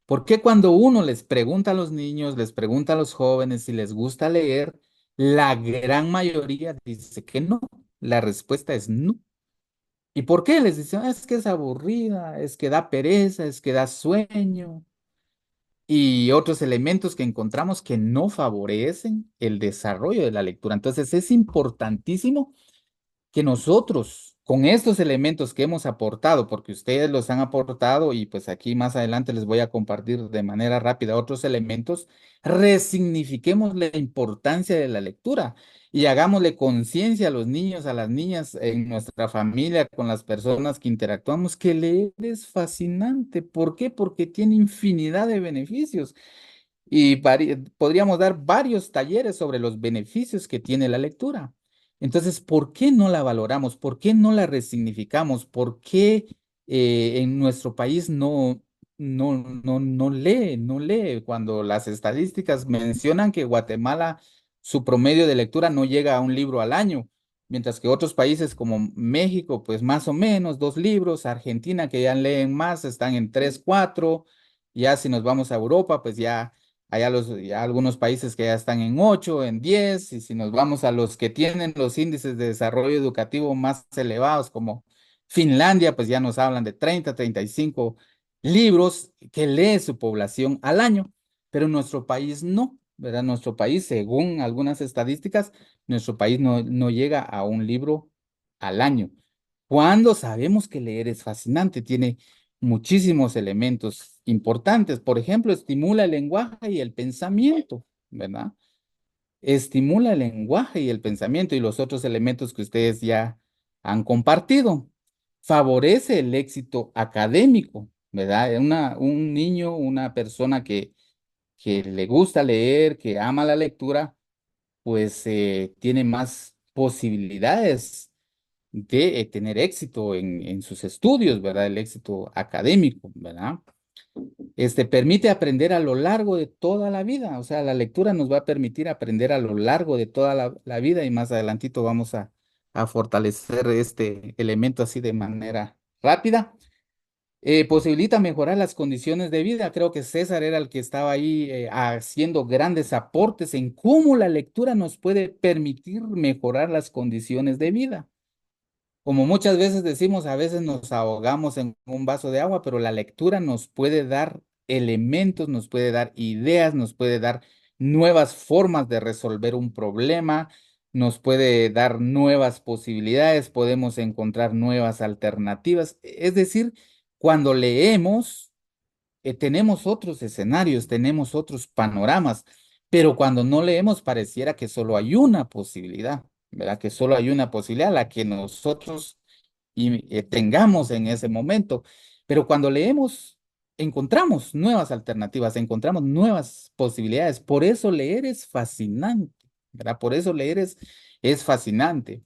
¿Por qué cuando uno les pregunta a los niños, les pregunta a los jóvenes si les gusta leer, la gran mayoría dice que no? La respuesta es no. ¿Y por qué? Les dicen, "Ah, es que es aburrida, es que da pereza, es que da sueño y otros elementos que encontramos que no favorecen el desarrollo de la lectura. Entonces es importantísimo que nosotros, con estos elementos que hemos aportado, porque ustedes los han aportado y pues aquí más adelante les voy a compartir de manera rápida otros elementos, resignifiquemos la importancia de la lectura y hagámosle conciencia a los niños, a las niñas, en nuestra familia, con las personas que interactuamos, que leer es fascinante. ¿Por qué? Porque tiene infinidad de beneficios. Y podríamos dar varios talleres sobre los beneficios que tiene la lectura. Entonces, ¿por qué no la valoramos? ¿Por qué no la resignificamos? ¿Por qué en nuestro país no lee, no lee? Cuando las estadísticas mencionan que Guatemala, su promedio de lectura no llega a un libro al año, mientras que otros países como México, pues más o menos 2 libros, Argentina, que ya leen más, están en 3, 4, ya si nos vamos a Europa, pues ya ya algunos países que ya están en 8, en 10, y si nos vamos a los que tienen los índices de desarrollo educativo más elevados, como Finlandia, pues ya nos hablan de 30, 35 libros que lee su población al año, pero nuestro país no, ¿verdad? Nuestro país, según algunas estadísticas, nuestro país no llega a un libro al año. Cuando sabemos que leer es fascinante, tiene muchísimos elementos importantes. Por ejemplo, estimula el lenguaje y el pensamiento, ¿verdad? Estimula el lenguaje y el pensamiento y los otros elementos que ustedes ya han compartido. Favorece el éxito académico, ¿verdad? Un niño, una persona que le gusta leer, que ama la lectura, pues tiene más posibilidades de tener éxito en sus estudios, ¿verdad? El éxito académico, ¿verdad? Permite aprender a lo largo de toda la vida, o sea, la lectura nos va a permitir aprender a lo largo de toda la vida y más adelantito vamos a fortalecer este elemento así de manera rápida. Posibilita mejorar las condiciones de vida. Creo que César era el que estaba ahí haciendo grandes aportes en cómo la lectura nos puede permitir mejorar las condiciones de vida. Como muchas veces decimos, a veces nos ahogamos en un vaso de agua, pero la lectura nos puede dar elementos, nos puede dar ideas, nos puede dar nuevas formas de resolver un problema, nos puede dar nuevas posibilidades, podemos encontrar nuevas alternativas. Es decir, cuando leemos, tenemos otros escenarios, tenemos otros panoramas, pero cuando no leemos pareciera que solo hay una posibilidad, ¿verdad? Que solo hay una posibilidad, la que nosotros tengamos en ese momento. Pero cuando leemos, encontramos nuevas alternativas, encontramos nuevas posibilidades. Por eso leer es fascinante, ¿verdad? Por eso leer es fascinante.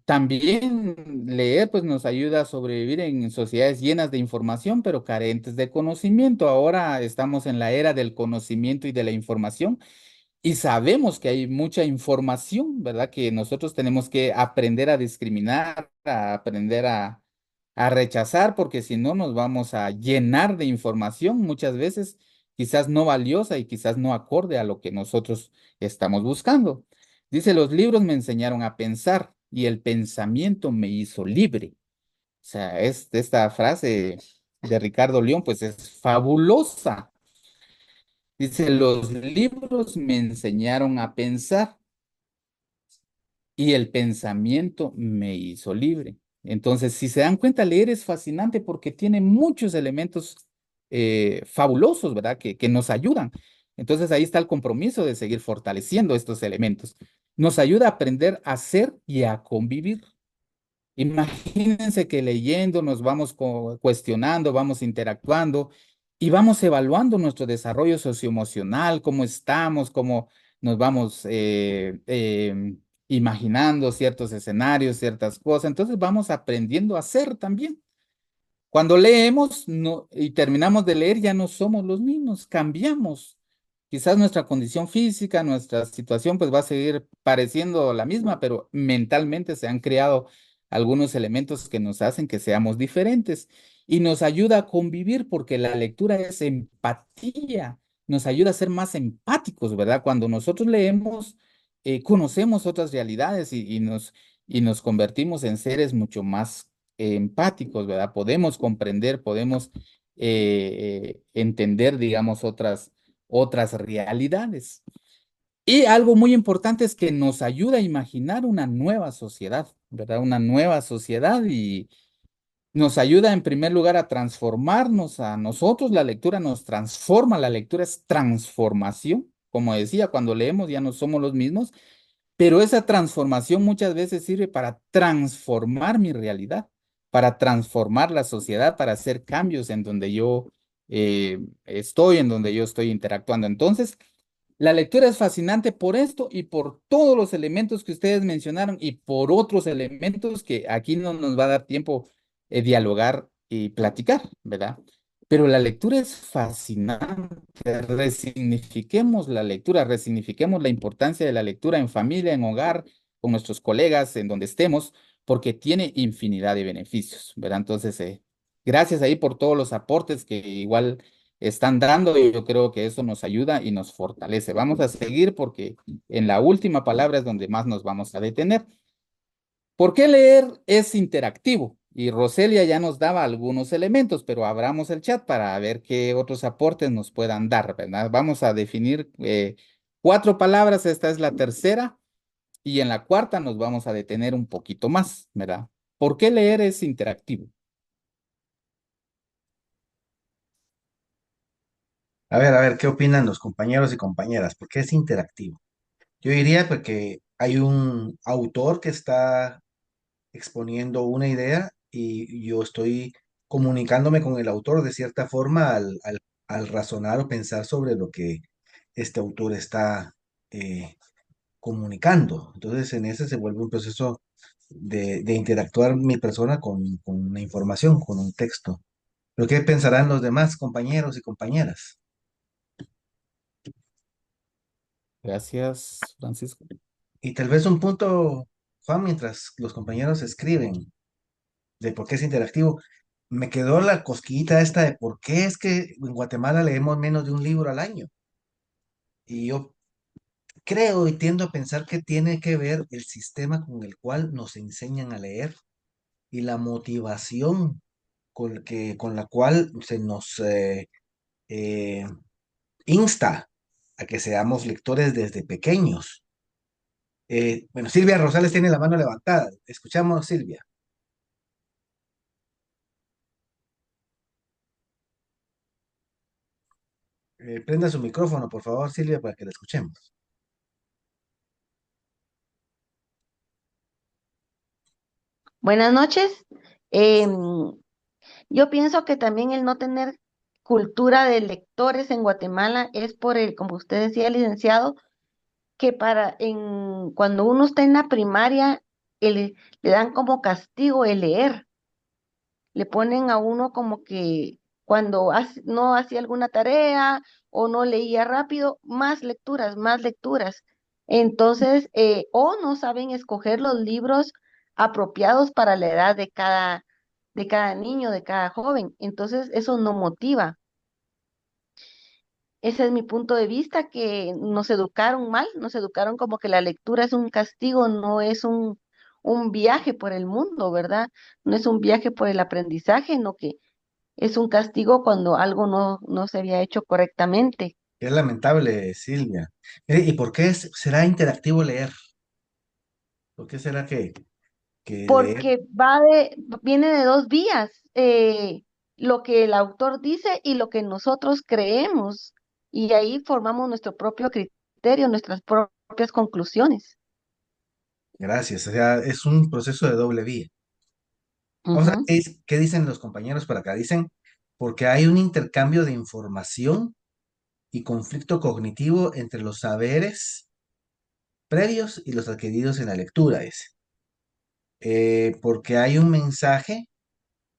También leer pues nos ayuda a sobrevivir en sociedades llenas de información, pero carentes de conocimiento. Ahora estamos en la era del conocimiento y de la información y sabemos que hay mucha información, ¿verdad? Que nosotros tenemos que aprender a discriminar, a aprender a rechazar, porque si no nos vamos a llenar de información muchas veces, quizás no valiosa y quizás no acorde a lo que nosotros estamos buscando. Dice, los libros me enseñaron a pensar y el pensamiento me hizo libre. O sea, esta frase de Ricardo León, pues es fabulosa. Dice, los libros me enseñaron a pensar y el pensamiento me hizo libre. Entonces, si se dan cuenta, leer es fascinante porque tiene muchos elementos fabulosos, ¿verdad? Que nos ayudan. Entonces, ahí está el compromiso de seguir fortaleciendo estos elementos. Nos ayuda a aprender a ser y a convivir. Imagínense que leyendo nos vamos cuestionando, vamos interactuando y vamos evaluando nuestro desarrollo socioemocional, cómo estamos, cómo nos vamos imaginando ciertos escenarios, ciertas cosas. Entonces vamos aprendiendo a hacer también. Cuando leemos y terminamos de leer, ya no somos los mismos, cambiamos. Quizás nuestra condición física, nuestra situación, pues va a seguir pareciendo la misma, pero mentalmente se han creado algunos elementos que nos hacen que seamos diferentes y nos ayuda a convivir porque la lectura es empatía, nos ayuda a ser más empáticos, ¿verdad? Cuando nosotros leemos, conocemos otras realidades y nos convertimos en seres mucho más empáticos, ¿verdad? Podemos comprender, podemos entender, digamos, otras realidades. Y algo muy importante es que nos ayuda a imaginar una nueva sociedad, ¿verdad? Una nueva sociedad y nos ayuda en primer lugar a transformarnos a nosotros. La lectura nos transforma, la lectura es transformación. Como decía, cuando leemos ya no somos los mismos, pero esa transformación muchas veces sirve para transformar mi realidad, para transformar la sociedad, para hacer cambios en donde yo estoy, en donde yo estoy interactuando. Entonces, la lectura es fascinante por esto y por todos los elementos que ustedes mencionaron y por otros elementos que aquí no nos va a dar tiempo dialogar y platicar, ¿verdad? Pero la lectura es fascinante. Resignifiquemos la lectura, resignifiquemos la importancia de la lectura en familia, en hogar, con nuestros colegas, en donde estemos, porque tiene infinidad de beneficios, ¿verdad? Entonces, gracias ahí por todos los aportes que igual están dando y yo creo que eso nos ayuda y nos fortalece. Vamos a seguir porque en la última palabra es donde más nos vamos a detener. ¿Por qué leer es interactivo? Y Roselia ya nos daba algunos elementos, pero abramos el chat para ver qué otros aportes nos puedan dar, ¿verdad? Vamos a definir 4 palabras, esta es la tercera, y en la cuarta nos vamos a detener un poquito más, ¿verdad? ¿Por qué leer es interactivo? A ver, ¿qué opinan los compañeros y compañeras? Porque es interactivo. Yo diría porque hay un autor que está exponiendo una idea y yo estoy comunicándome con el autor de cierta forma al razonar o pensar sobre lo que este autor está eh, comunicando. Entonces, en ese se vuelve un proceso de interactuar mi persona con una información, con un texto. ¿Pero qué pensarán los demás compañeros y compañeras? Gracias, Francisco. Y tal vez un punto, Juan, mientras los compañeros escriben de por qué es interactivo, me quedó la cosquillita esta de por qué es que en Guatemala leemos menos de un libro al año. Y yo creo y tiendo a pensar que tiene que ver el sistema con el cual nos enseñan a leer y la motivación con la cual se nos eh, insta a que seamos lectores desde pequeños. Bueno, Silvia Rosales tiene la mano levantada. Escuchamos, Silvia. Prenda su micrófono, por favor, Silvia, para que la escuchemos. Buenas noches. Em, yo pienso que también el no tener cultura de lectores en Guatemala es por el, como usted decía, licenciado, que cuando uno está en la primaria, le dan como castigo el leer. Le ponen a uno como que cuando no hacía alguna tarea o no leía rápido, más lecturas, más lecturas. Entonces, o no saben escoger los libros apropiados para la edad de cada niño, de cada joven. Entonces, eso no motiva. Ese es mi punto de vista, que nos educaron mal, nos educaron como que la lectura es un castigo, no es un viaje por el mundo, ¿verdad? No es un viaje por el aprendizaje, no que es un castigo cuando algo no se había hecho correctamente, Es lamentable, Silvia. Mire, ¿y por qué será interactivo leer? ¿Por qué será que leer? porque viene de dos vías, lo que el autor dice y lo que nosotros creemos, y ahí formamos nuestro propio criterio, nuestras propias conclusiones. Gracias, o sea, es un proceso de doble vía. Vamos a ver Ujú. qué dicen los compañeros por acá. Dicen, porque hay un intercambio de información y conflicto cognitivo entre los saberes previos y los adquiridos en la lectura, dice. Porque hay un mensaje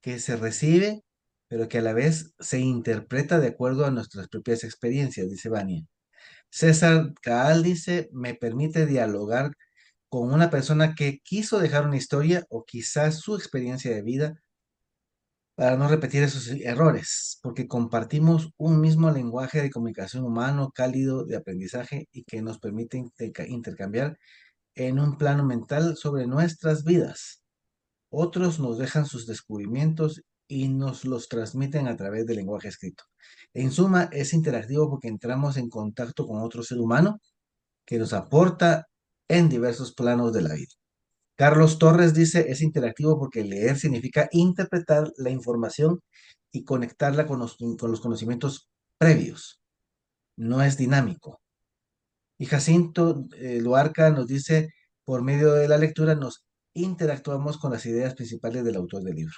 que se recibe, pero que a la vez se interpreta de acuerdo a nuestras propias experiencias, dice Vania. César Caal dice, me permite dialogar con una persona que quiso dejar una historia o quizás su experiencia de vida para no repetir esos errores, porque compartimos un mismo lenguaje de comunicación humano, cálido, de aprendizaje y que nos permite intercambiar en un plano mental sobre nuestras vidas. Otros nos dejan sus descubrimientos y nos los transmiten a través del lenguaje escrito. En suma, es interactivo porque entramos en contacto con otro ser humano que nos aporta en diversos planos de la vida. Carlos Torres dice, es interactivo porque leer significa interpretar la información y conectarla con los conocimientos previos. No es dinámico. Y Jacinto Luarca nos dice, por medio de la lectura nos interactuamos con las ideas principales del autor del libro.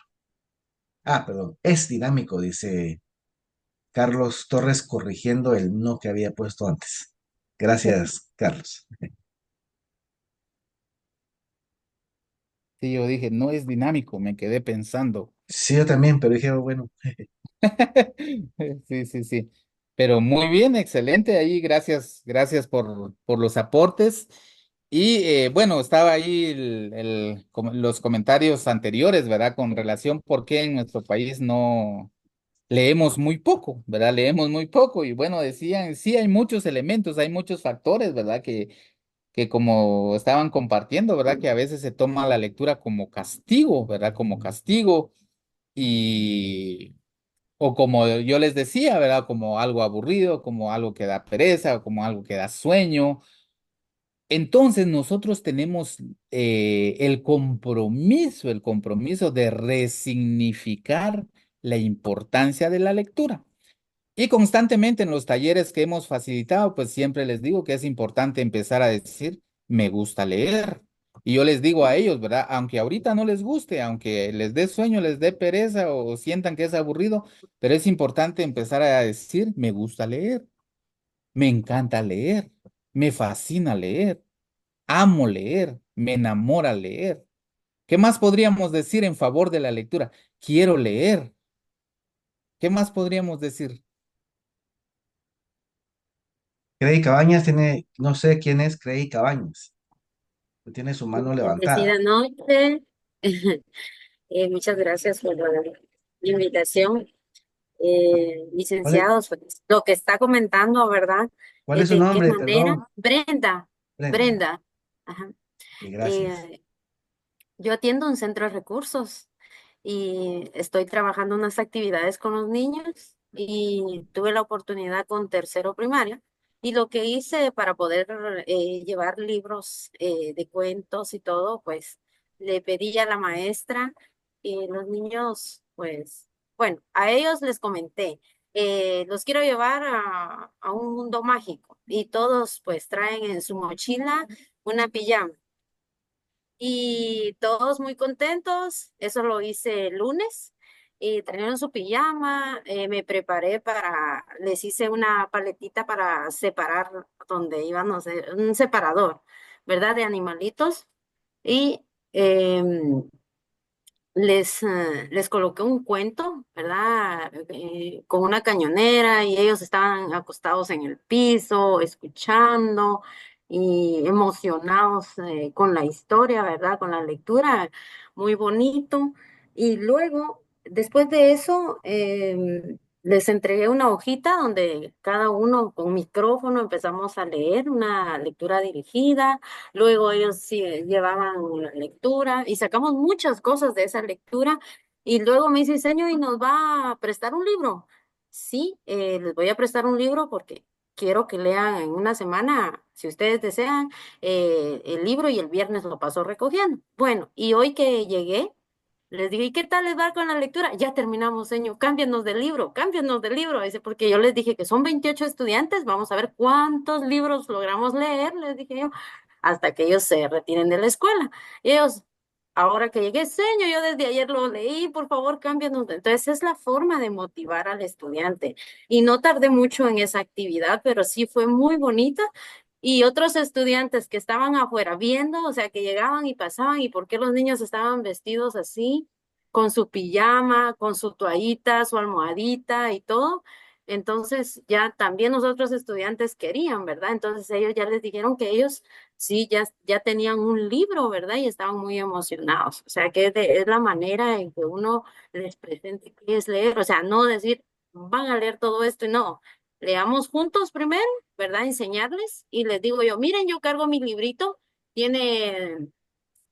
Ah, perdón, es dinámico, dice Carlos Torres corrigiendo el no que había puesto antes. Gracias, Carlos. Sí, yo dije, no es dinámico, me quedé pensando. Sí, yo también, pero dije, bueno, Sí, sí, sí. Pero muy bien, excelente ahí, gracias, gracias por los aportes. Y bueno, estaba ahí los comentarios anteriores, ¿verdad? Con relación por qué en nuestro país no leemos muy poco, ¿verdad? Leemos muy poco. Y bueno, decían, sí, hay muchos elementos, hay muchos factores, ¿verdad? Que como estaban compartiendo, ¿verdad? Que a veces se toma la lectura como castigo, ¿verdad? Como castigo. Y o como yo les decía, ¿verdad? Como algo aburrido, como algo que da pereza, o como algo que da sueño. Entonces nosotros tenemos el compromiso de resignificar la importancia de la lectura. Y constantemente en los talleres que hemos facilitado, pues siempre les digo que es importante empezar a decir, me gusta leer. Y yo les digo a ellos, ¿verdad? Aunque ahorita no les guste, aunque les dé sueño, les dé pereza o sientan que es aburrido, pero es importante empezar a decir, me gusta leer, me encanta leer. Me fascina leer, amo leer, me enamora leer. ¿Qué más podríamos decir en favor de la lectura? Quiero leer. ¿Qué más podríamos decir? Crey Cabañas tiene, no sé quién es Crey Cabañas, tiene su mano levantada. Bendecida noche. Muchas gracias por la invitación. ¿Cuál es, Licenciados, pues, lo que está comentando, ¿verdad? cuál es su ¿De qué nombre? manera? Perdón, Brenda, Brenda. Brenda. Ajá. Y gracias. Eh, yo atiendo un centro de recursos y estoy trabajando unas actividades con los niños y tuve la oportunidad con tercero primaria y lo que hice para poder llevar libros de cuentos y todo, pues le pedí a la maestra y los niños, pues, bueno, a ellos les comenté, los quiero llevar a un mundo mágico y todos pues traen en su mochila una pijama y todos muy contentos. Eso lo hice el lunes. Y trajeron su pijama, me preparé les hice una paletita para separar donde iban, a hacer un separador, ¿verdad? De animalitos. Y em, les coloqué un cuento, ¿verdad? Con una cañonera y ellos estaban acostados en el piso, escuchando y emocionados con la historia, ¿verdad? Con la lectura, muy bonito. Y luego, después de eso, les entregué una hojita donde cada uno con micrófono empezamos a leer una lectura dirigida. Luego ellos sí, llevaban la lectura y sacamos muchas cosas de esa lectura. Y luego me dice, señor, ¿y nos va a prestar un libro? Sí, les voy a prestar un libro porque quiero que lean en una semana, si ustedes desean, el libro y el viernes lo paso recogiendo. Bueno, y hoy que llegué, les dije, ¿y qué tal les va con la lectura? Ya terminamos, señor, cámbianos de libro, cámbianos de libro. Dice, porque yo les dije que son 28 estudiantes, vamos a ver cuántos libros logramos leer, les dije yo, hasta que ellos se retiren de la escuela. Y ellos, ahora que llegué, señor, yo desde ayer lo leí, por favor, cámbianos. Entonces es la forma de motivar al estudiante. Y no tardé mucho en esa actividad, pero sí fue muy bonita. Y otros estudiantes que estaban afuera viendo, o sea, que llegaban y pasaban, y por qué los niños estaban vestidos así, con su pijama, con su toallita, su almohadita y todo. Entonces ya también los otros estudiantes querían, ¿verdad? Entonces ellos ya les dijeron que ellos sí ya tenían un libro, ¿verdad? Y estaban muy emocionados. O sea, que es la manera en que uno les presente qué es leer. O sea, no decir, van a leer todo esto y no. Leamos juntos primero, ¿verdad? Enseñarles y les digo yo, miren, yo cargo mi librito, tiene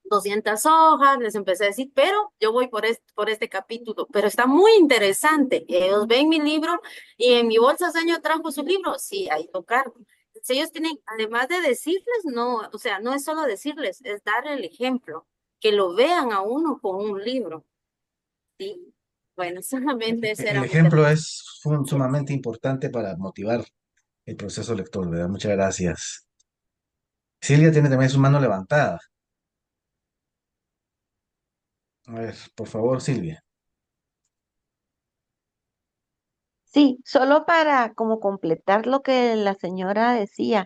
200 hojas, les empecé a decir, pero yo voy por este capítulo, pero está muy interesante. Ellos ven mi libro y en mi bolsa señor trajo su libro, sí, ahí lo cargo. Entonces, ellos tienen, además de decirles, no, o sea, no es solo decirles, es dar el ejemplo, que lo vean a uno con un libro, ¿sí? Bueno, solamente esa El era mi ejemplo intervención. es sumamente importante para motivar el proceso lector, ¿verdad? Muchas gracias. Silvia tiene también su mano levantada. A ver, por favor, Silvia. Sí, solo para como completar lo que la señora decía.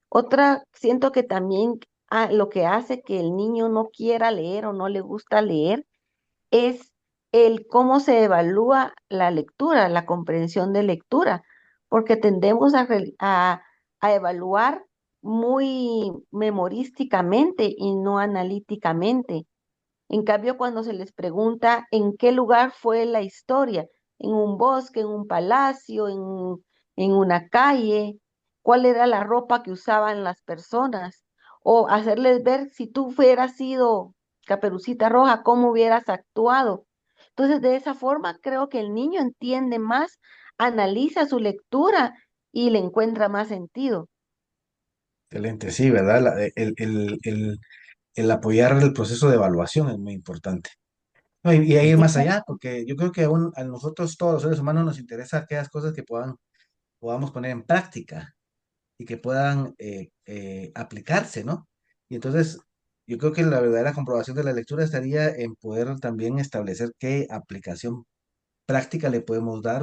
Otra, siento que también lo que hace que el niño no quiera leer o no le gusta leer es el cómo se evalúa la lectura, la comprensión de lectura, porque tendemos a evaluar muy memorísticamente y no analíticamente. En cambio, cuando se les pregunta en qué lugar fue la historia, en un bosque, en un palacio, en una calle, cuál era la ropa que usaban las personas, o hacerles ver si tú hubieras sido Caperucita Roja, cómo hubieras actuado. Entonces, de esa forma, creo que el niño entiende más, analiza su lectura y le encuentra más sentido. Excelente, sí, ¿verdad? El apoyar el proceso de evaluación es muy importante. No, y ir más allá, porque yo creo que aún a nosotros, todos los seres humanos, nos interesa aquellas cosas que podamos poner en práctica y que puedan aplicarse, ¿no? Y entonces, yo creo que la verdadera comprobación de la lectura estaría en poder también establecer qué aplicación práctica le podemos dar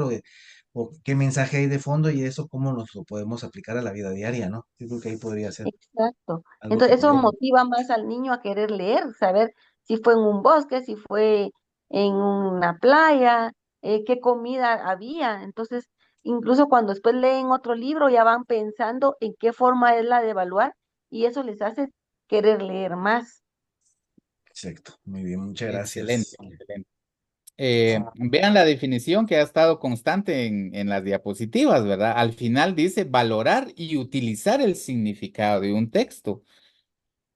o qué mensaje hay de fondo y eso cómo nos lo podemos aplicar a la vida diaria, ¿no? Yo creo que ahí podría ser Exacto. algo que Entonces eso podría... motiva más al niño a querer leer, saber si fue en un bosque, si fue en una playa, qué comida había. Entonces, incluso cuando después leen otro libro, ya van pensando en qué forma es la de evaluar y eso les hace querer leer más. Exacto, muy bien, muchas Excelente, gracias. excelente. Vean la definición que ha estado constante en las diapositivas, ¿verdad? Al final dice valorar y utilizar el significado de un texto.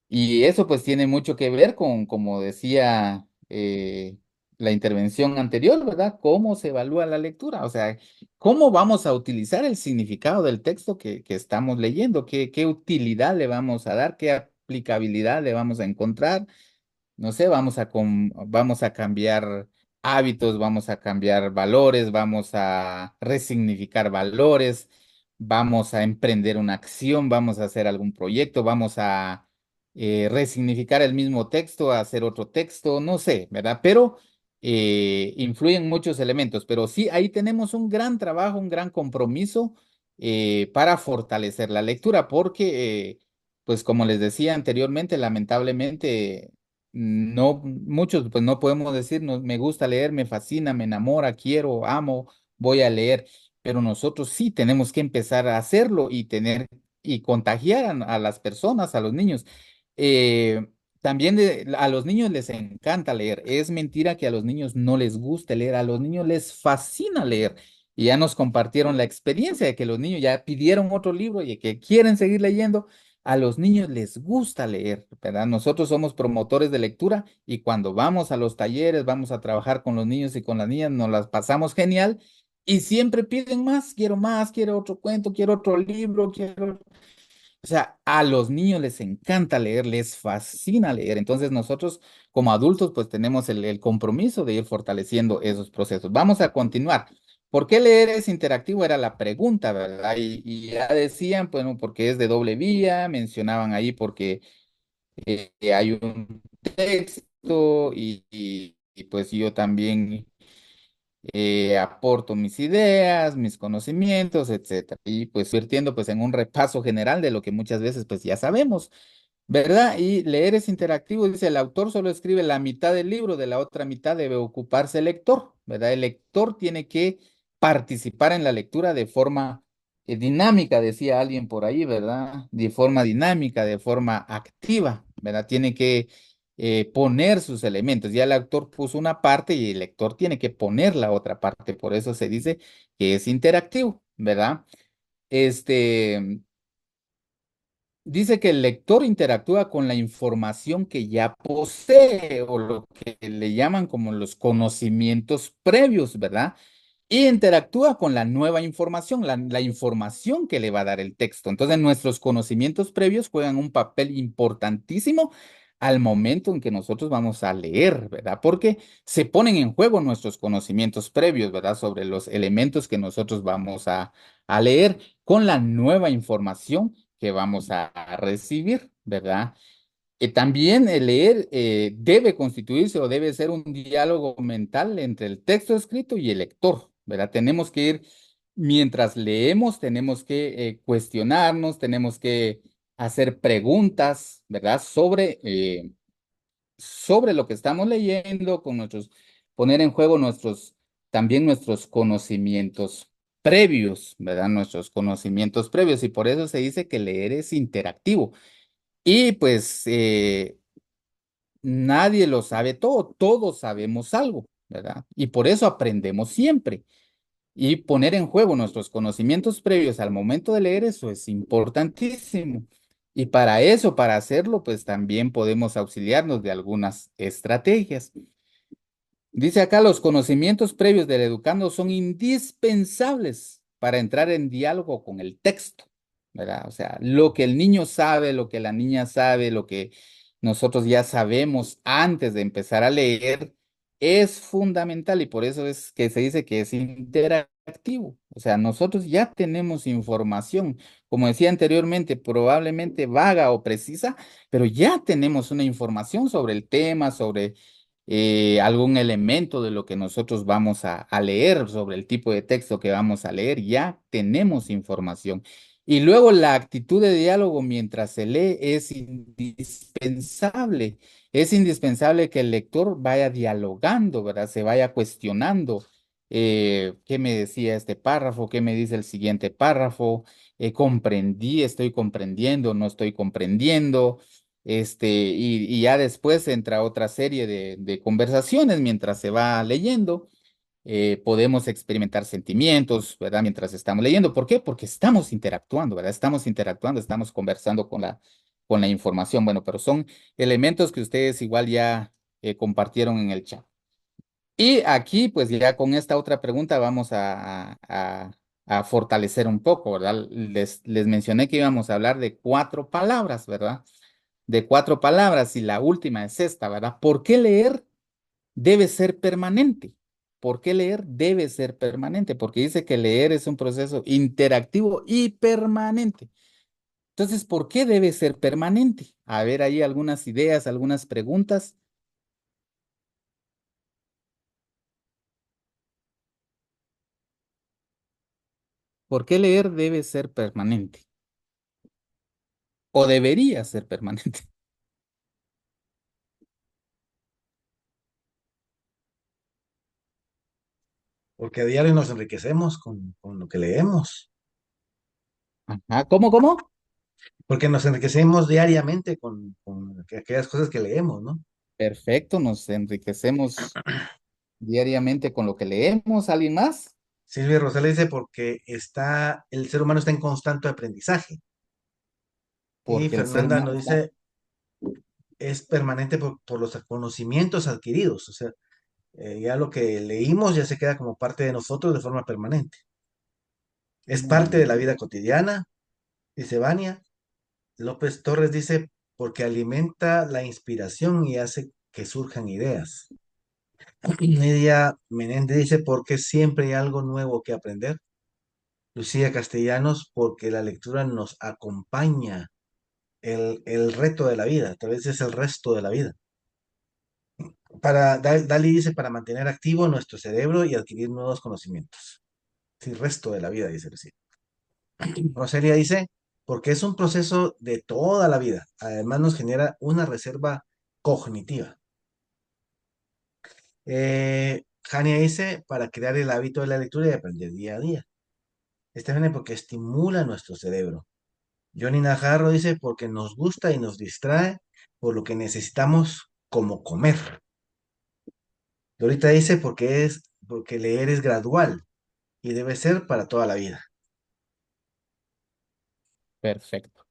Y eso pues tiene mucho que ver con, como decía la intervención anterior, ¿verdad? ¿Cómo se evalúa la lectura? O sea, ¿cómo vamos a utilizar el significado del texto que estamos leyendo? ¿Qué utilidad le vamos a dar? ¿Qué aplicabilidad le vamos a encontrar? No sé, vamos a cambiar hábitos, vamos a cambiar valores, vamos a resignificar valores, vamos a emprender una acción, vamos a hacer algún proyecto, vamos a resignificar el mismo texto, a hacer otro texto, no sé, ¿verdad? Pero influyen muchos elementos, pero sí, ahí tenemos un gran trabajo, un gran compromiso para fortalecer la lectura, porque, pues como les decía anteriormente, lamentablemente no, muchos, pues no podemos decir, me gusta leer, me fascina, me enamora, quiero, amo, voy a leer, pero nosotros sí tenemos que empezar a hacerlo y tener y contagiar a las personas, a los niños. Eh, También a los niños les encanta leer. Es mentira que a los niños no les guste leer, a los niños les fascina leer. Y ya nos compartieron la experiencia de que los niños ya pidieron otro libro y que quieren seguir leyendo. A los niños les gusta leer, ¿verdad? Nosotros somos promotores de lectura y cuando vamos a los talleres, vamos a trabajar con los niños y con las niñas, nos las pasamos genial y siempre piden más, quiero otro cuento, quiero otro libro, quiero... O sea, a los niños les encanta leer, les fascina leer. Entonces nosotros como adultos pues tenemos el compromiso de ir fortaleciendo esos procesos. Vamos a continuar. ¿Por qué leer es interactivo? Era la pregunta, ¿verdad? Y ya decían, bueno, porque es de doble vía, mencionaban ahí porque hay un texto y pues yo también aporto mis ideas, mis conocimientos, etcétera. Y pues vertiendo pues en un repaso general de lo que muchas veces pues ya sabemos, ¿verdad? Y leer es interactivo, dice el autor solo escribe la mitad del libro, de la otra mitad debe ocuparse el lector, ¿verdad? El lector tiene que participar en la lectura de forma dinámica, decía alguien por ahí, ¿verdad? De forma dinámica, de forma activa, ¿verdad? Tiene que poner sus elementos. Ya el autor puso una parte y el lector tiene que poner la otra parte, por eso se dice que es interactivo, ¿verdad? Este, Dice que el lector interactúa con la información que ya posee o lo que le llaman como los conocimientos previos, ¿verdad? Y interactúa con la nueva información, la información que le va a dar el texto. Entonces, nuestros conocimientos previos juegan un papel importantísimo al momento en que nosotros vamos a leer, ¿verdad? Porque se ponen en juego nuestros conocimientos previos, ¿verdad? Sobre los elementos que nosotros vamos a leer con la nueva información que vamos a recibir, ¿verdad? También el leer debe constituirse o debe ser un diálogo mental entre el texto escrito y el lector, ¿verdad? Tenemos que ir, mientras leemos, tenemos que cuestionarnos, tenemos que hacer preguntas, ¿verdad? Sobre lo que estamos leyendo, poner en juego también nuestros conocimientos previos, ¿verdad? Nuestros conocimientos previos, y por eso se dice que leer es interactivo. Y pues nadie lo sabe todo, todos sabemos algo, ¿verdad? Y por eso aprendemos siempre. Y poner en juego nuestros conocimientos previos al momento de leer, eso es importantísimo. Y para eso, para hacerlo, pues también podemos auxiliarnos de algunas estrategias. Dice acá, los conocimientos previos del educando son indispensables para entrar en diálogo con el texto, ¿verdad? O sea, lo que el niño sabe, lo que la niña sabe, lo que nosotros ya sabemos antes de empezar a leer, es fundamental y por eso es que se dice que es interactivo. O sea, nosotros ya tenemos información, como decía anteriormente, probablemente vaga o precisa, pero ya tenemos una información sobre el tema, sobre algún elemento de lo que nosotros vamos a leer, sobre el tipo de texto que vamos a leer, ya tenemos información. Y luego la actitud de diálogo mientras se lee es indispensable. Es indispensable que el lector vaya dialogando, ¿verdad? Se vaya cuestionando. ¿Qué me decía este párrafo? ¿Qué me dice el siguiente párrafo? Comprendí, estoy comprendiendo, no estoy comprendiendo. Y ya después entra otra serie de conversaciones mientras se va leyendo. Podemos experimentar sentimientos, ¿verdad? Mientras estamos leyendo. ¿Por qué? Porque estamos interactuando, ¿verdad? Estamos interactuando, estamos conversando con la información. Bueno, pero son elementos que ustedes igual ya compartieron en el chat. Y aquí, pues ya con esta otra pregunta vamos a fortalecer un poco, ¿verdad? Les mencioné que íbamos a hablar de 4 palabras, ¿verdad? De 4 palabras y la última es esta, ¿verdad? ¿Por qué leer debe ser permanente? ¿Por qué leer debe ser permanente? Porque dice que leer es un proceso interactivo y permanente. Entonces, ¿por qué debe ser permanente? A ver, ahí algunas ideas, algunas preguntas. ¿Por qué leer debe ser permanente? O debería ser permanente. Porque a diario nos enriquecemos con lo que leemos. Ajá, ¿cómo, cómo? Porque nos enriquecemos diariamente con aquellas cosas que leemos, ¿no? Perfecto, nos enriquecemos diariamente con lo que leemos. ¿Alguien más? Silvia Rosales dice porque el ser humano está en constante aprendizaje. Y Porque el ser Fernanda humano nos está dice, es permanente por los conocimientos adquiridos. O sea, ya lo que leímos ya se queda como parte de nosotros de forma permanente. Es muy parte de la bien. vida cotidiana, dice Vania. López Torres dice, porque alimenta la inspiración y hace que surjan ideas. Nidia Menéndez dice, porque siempre hay algo nuevo que aprender. Lucía Castellanos, porque la lectura nos acompaña el reto de la vida, tal vez es el resto de la vida. Dali dice, para mantener activo nuestro cerebro y adquirir nuevos conocimientos. Sí, resto de la vida, dice Lucía. Roselia dice, porque es un proceso de toda la vida. Además nos genera una reserva cognitiva. Jania dice, para crear el hábito de la lectura y aprender día a día. Estefania, porque estimula nuestro cerebro. Johnny Najarro dice, porque nos gusta y nos distrae por lo que necesitamos como comer. Dorita dice, porque leer es gradual y debe ser para toda la vida. Perfecto.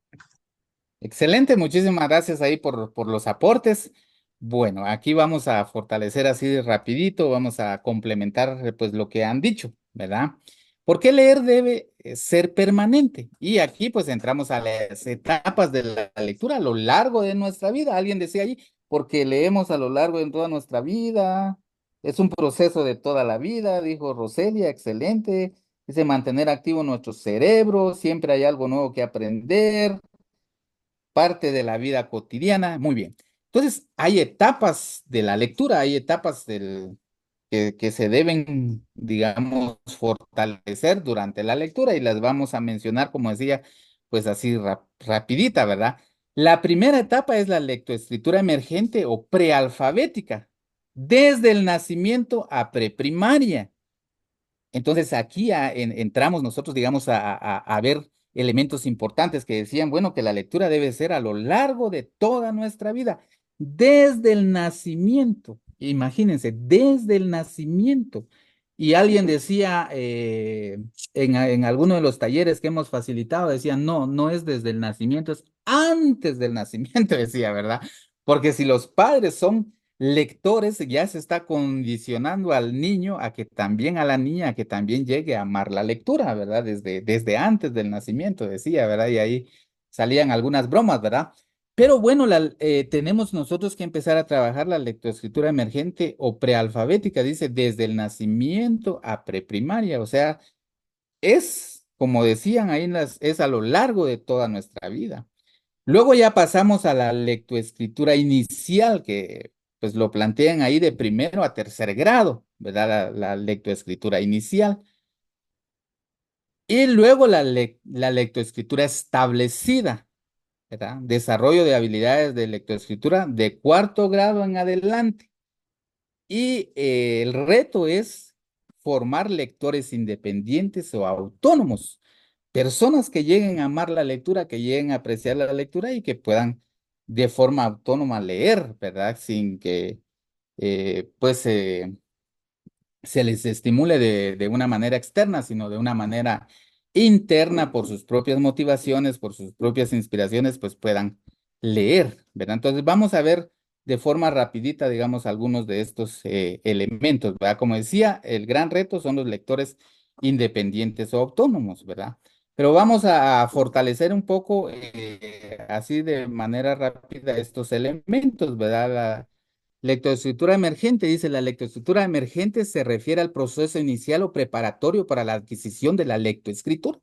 Excelente, muchísimas gracias ahí por los aportes. Bueno, aquí vamos a fortalecer así de rapidito, vamos a complementar pues lo que han dicho, ¿verdad? ¿Por qué leer debe ser permanente? Y aquí pues entramos a las etapas de la lectura a lo largo de nuestra vida. Alguien decía ahí, porque leemos a lo largo de toda nuestra vida. Es un proceso de toda la vida, dijo Roselia, excelente. Dice mantener activo nuestro cerebro, siempre hay algo nuevo que aprender, parte de la vida cotidiana. Muy bien. Entonces, hay etapas de la lectura, hay etapas que se deben, digamos, fortalecer durante la lectura y las vamos a mencionar, como decía, pues así rapidita, ¿verdad? La primera etapa es la lectoescritura emergente o prealfabética, desde el nacimiento a preprimaria. Entonces aquí entramos nosotros, digamos, a ver elementos importantes que decían, bueno, que la lectura debe ser a lo largo de toda nuestra vida, desde el nacimiento. Imagínense, desde el nacimiento. Y alguien decía en alguno de los talleres que hemos facilitado, decían, no, no es desde el nacimiento, es antes del nacimiento, decía, ¿verdad? Porque si los padres son lectores, ya se está condicionando al niño a que también a la niña, a que también llegue a amar la lectura, ¿verdad? Desde antes del nacimiento, decía, ¿verdad? Y ahí salían algunas bromas, ¿verdad? Pero bueno, tenemos nosotros que empezar a trabajar la lectoescritura emergente o prealfabética, dice, desde el nacimiento a preprimaria, o sea, es, como decían ahí, es a lo largo de toda nuestra vida. Luego ya pasamos a la lectoescritura inicial, que pues lo plantean ahí de primero a tercer grado, ¿verdad? La lectoescritura inicial. Y luego la lectoescritura establecida, ¿verdad? Desarrollo de habilidades de lectoescritura de cuarto grado en adelante. Y el reto es formar lectores independientes o autónomos, personas que lleguen a amar la lectura, que lleguen a apreciar la lectura y que puedan de forma autónoma leer, ¿verdad? Sin que pues se les estimule de una manera externa, sino de una manera interna por sus propias motivaciones, por sus propias inspiraciones, pues puedan leer, ¿verdad? Entonces vamos a ver de forma rapidita, digamos, algunos de estos elementos, ¿verdad? Como decía, el gran reto son los lectores independientes o autónomos, ¿verdad? Pero vamos a fortalecer un poco, así de manera rápida, estos elementos, ¿verdad? Lectoescritura emergente, dice, la lectoescritura emergente se refiere al proceso inicial o preparatorio para la adquisición de la lectoescritura.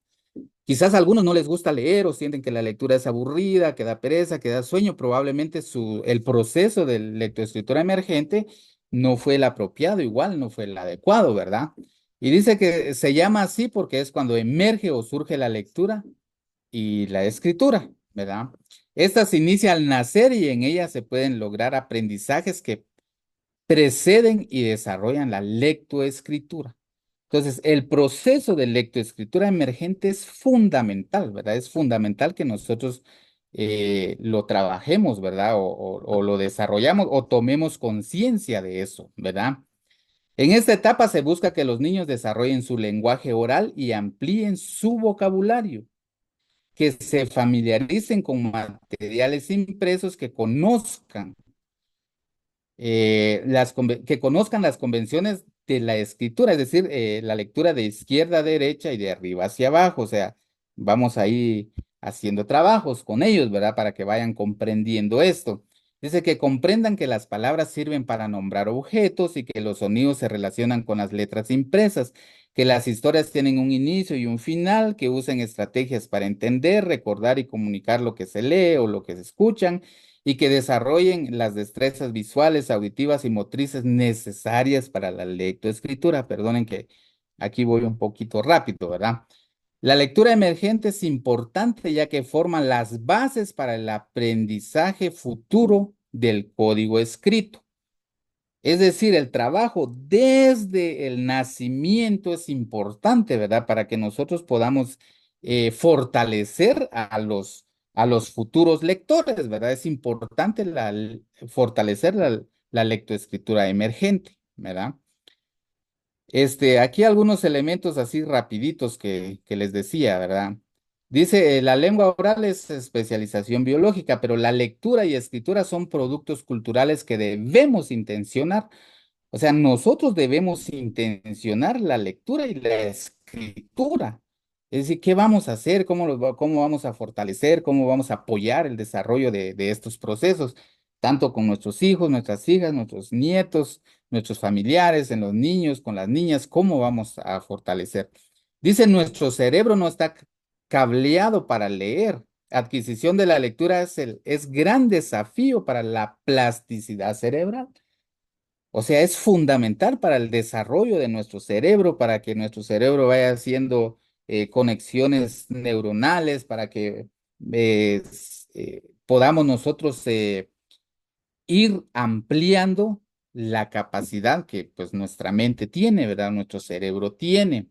Quizás a algunos no les gusta leer o sienten que la lectura es aburrida, que da pereza, que da sueño. Probablemente el proceso de lectoescritura emergente no fue el apropiado, igual no fue el adecuado, ¿verdad? Y dice que se llama así porque es cuando emerge o surge la lectura y la escritura, ¿verdad? Esta se inicia al nacer y en ella se pueden lograr aprendizajes que preceden y desarrollan la lectoescritura. Entonces, el proceso de lectoescritura emergente es fundamental, ¿verdad? Es fundamental que nosotros lo trabajemos, ¿verdad? O lo desarrollamos o tomemos conciencia de eso, ¿verdad? En esta etapa se busca que los niños desarrollen su lenguaje oral y amplíen su vocabulario, que se familiaricen con materiales impresos, que conozcan que conozcan las convenciones de la escritura, es decir, la lectura de izquierda a derecha y de arriba hacia abajo. O sea, vamos ahí haciendo trabajos con ellos, ¿verdad? Para que vayan comprendiendo esto. Dice que comprendan que las palabras sirven para nombrar objetos y que los sonidos se relacionan con las letras impresas, que las historias tienen un inicio y un final, que usen estrategias para entender, recordar y comunicar lo que se lee o lo que se escuchan, y que desarrollen las destrezas visuales, auditivas y motrices necesarias para la lectoescritura. Perdonen que aquí voy un poquito rápido, ¿verdad? La lectura emergente es importante ya que forma las bases para el aprendizaje futuro del código escrito. Es decir, el trabajo desde el nacimiento es importante, ¿verdad? Para que nosotros podamos fortalecer a los futuros lectores, ¿verdad? Es importante fortalecer la lectoescritura emergente, ¿verdad? Aquí algunos elementos así rapiditos que les decía, ¿verdad? Dice, la lengua oral es especialización biológica, pero la lectura y escritura son productos culturales que debemos intencionar. O sea, nosotros debemos intencionar la lectura y la escritura. Es decir, ¿qué vamos a hacer? ¿Cómo vamos a fortalecer? ¿Cómo vamos a apoyar el desarrollo de estos procesos? Tanto con nuestros hijos, nuestras hijas, nuestros nietos, nuestros familiares, en los niños, con las niñas, ¿cómo vamos a fortalecer? Dice, nuestro cerebro no está cableado para leer. Adquisición de la lectura es gran desafío para la plasticidad cerebral. O sea, es fundamental para el desarrollo de nuestro cerebro, para que nuestro cerebro vaya haciendo conexiones neuronales, para que podamos nosotros ir ampliando la capacidad que pues nuestra mente tiene, ¿verdad? Nuestro cerebro tiene.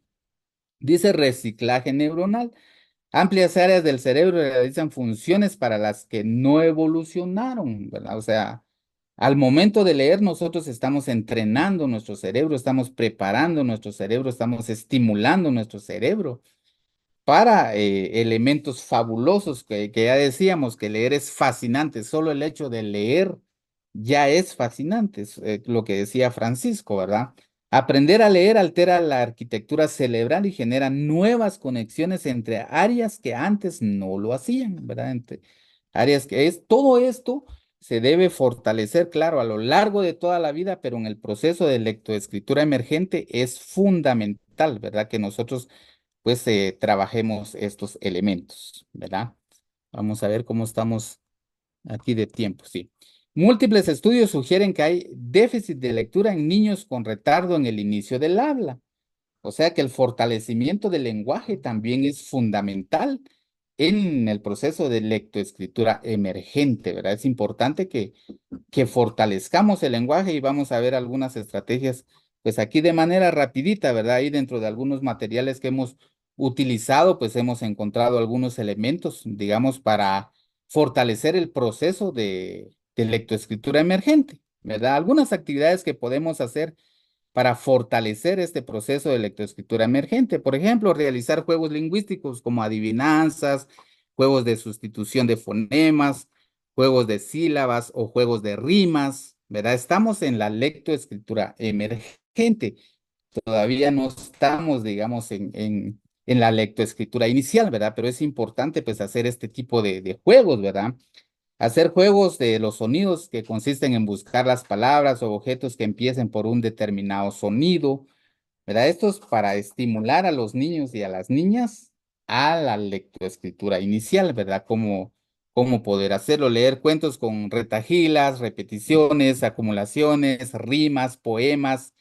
Dice reciclaje neuronal. Amplias áreas del cerebro realizan funciones para las que no evolucionaron, ¿verdad? O sea, al momento de leer, nosotros estamos entrenando nuestro cerebro, estamos preparando nuestro cerebro, estamos estimulando nuestro cerebro para elementos fabulosos que ya decíamos que leer es fascinante. Solo el hecho de leer ya es fascinante, es, lo que decía Francisco, ¿verdad? Aprender a leer altera la arquitectura cerebral y genera nuevas conexiones entre áreas que antes no lo hacían, ¿verdad? Entre áreas que es todo esto se debe fortalecer, claro, a lo largo de toda la vida, pero en el proceso de lectoescritura emergente es fundamental, ¿verdad? Que nosotros pues trabajemos estos elementos, ¿verdad? Vamos a ver cómo estamos aquí de tiempo, sí. Múltiples estudios sugieren que hay déficit de lectura en niños con retardo en el inicio del habla. O sea que el fortalecimiento del lenguaje también es fundamental en el proceso de lectoescritura emergente, ¿verdad? Es importante que fortalezcamos el lenguaje y vamos a ver algunas estrategias, pues aquí de manera rapidita, ¿verdad? Ahí dentro de algunos materiales que hemos utilizado, pues hemos encontrado algunos elementos, digamos, para fortalecer el proceso de lectoescritura emergente, ¿verdad? Algunas actividades que podemos hacer para fortalecer este proceso de lectoescritura emergente. Por ejemplo, realizar juegos lingüísticos como adivinanzas, juegos de sustitución de fonemas, juegos de sílabas o juegos de rimas, ¿verdad? Estamos en la lectoescritura emergente. Todavía no estamos, digamos, en la lectoescritura inicial, ¿verdad? Pero es importante, pues, hacer este tipo de juegos, ¿verdad? Hacer juegos de los sonidos que consisten en buscar las palabras o objetos que empiecen por un determinado sonido, ¿verdad? Esto es para estimular a los niños y a las niñas a la lectoescritura inicial, ¿verdad? Cómo poder hacerlo, leer cuentos con retahilas, repeticiones, acumulaciones, rimas, poemas.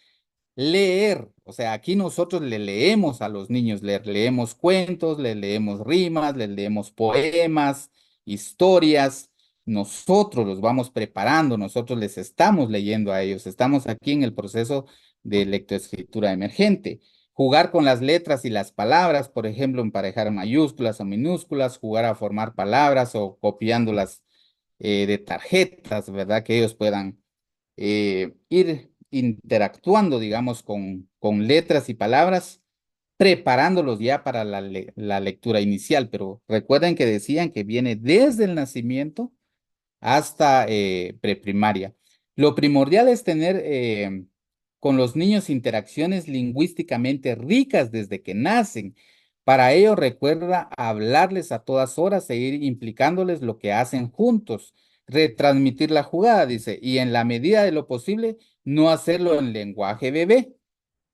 Leer, o sea, aquí nosotros le leemos a los niños, le leemos cuentos, le leemos rimas, le leemos poemas, historias, nosotros los vamos preparando, nosotros les estamos leyendo a ellos, estamos aquí en el proceso de lectoescritura emergente. Jugar con las letras y las palabras, por ejemplo, emparejar mayúsculas o minúsculas, jugar a formar palabras o copiándolas de tarjetas, ¿verdad? Que ellos puedan ir interactuando, digamos, con letras y palabras, preparándolos ya para la lectura inicial. Pero recuerden que decían que viene desde el nacimiento hasta preprimaria. Lo primordial es tener con los niños interacciones lingüísticamente ricas desde que nacen. Para ello, recuerda hablarles a todas horas e ir implicándoles lo que hacen juntos. Retransmitir la jugada, dice, y en la medida de lo posible, no hacerlo en lenguaje bebé,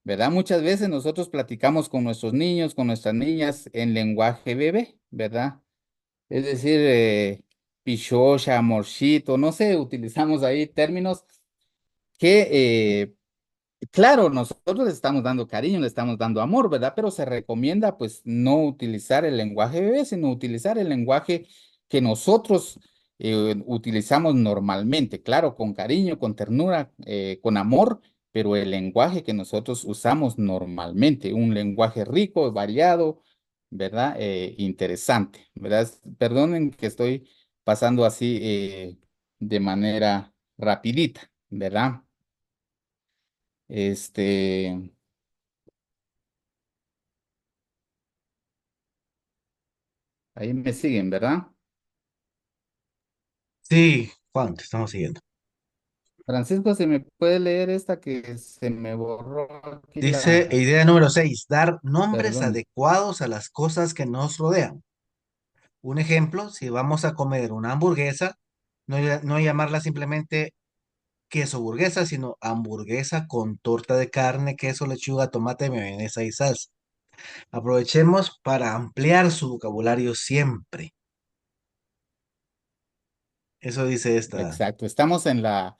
¿verdad? Muchas veces nosotros platicamos con nuestros niños, con nuestras niñas en lenguaje bebé, ¿verdad? Es decir, pichocha, amorcito, no sé, utilizamos ahí términos que, claro, nosotros le estamos dando cariño, le estamos dando amor, ¿verdad? Pero se recomienda pues no utilizar el lenguaje bebé, sino utilizar el lenguaje que nosotros utilizamos normalmente, claro, con cariño, con ternura, con amor, pero el lenguaje que nosotros usamos normalmente, un lenguaje rico, variado, ¿verdad? Interesante, ¿verdad? Perdonen que estoy pasando así de manera rapidita, ¿verdad? Este, ahí me siguen, ¿verdad? Sí, Juan, te estamos siguiendo. Francisco, ¿se me puede leer esta que se me borró aquí Dice, la... idea número 6, dar nombres Perdón. adecuados a las cosas que nos rodean. Un ejemplo, si vamos a comer una hamburguesa, no llamarla simplemente queso burguesa, sino hamburguesa con torta de carne, queso, lechuga, tomate, mayonesa y salsa. Aprovechemos para ampliar su vocabulario siempre. Eso dice esta. Exacto, estamos en la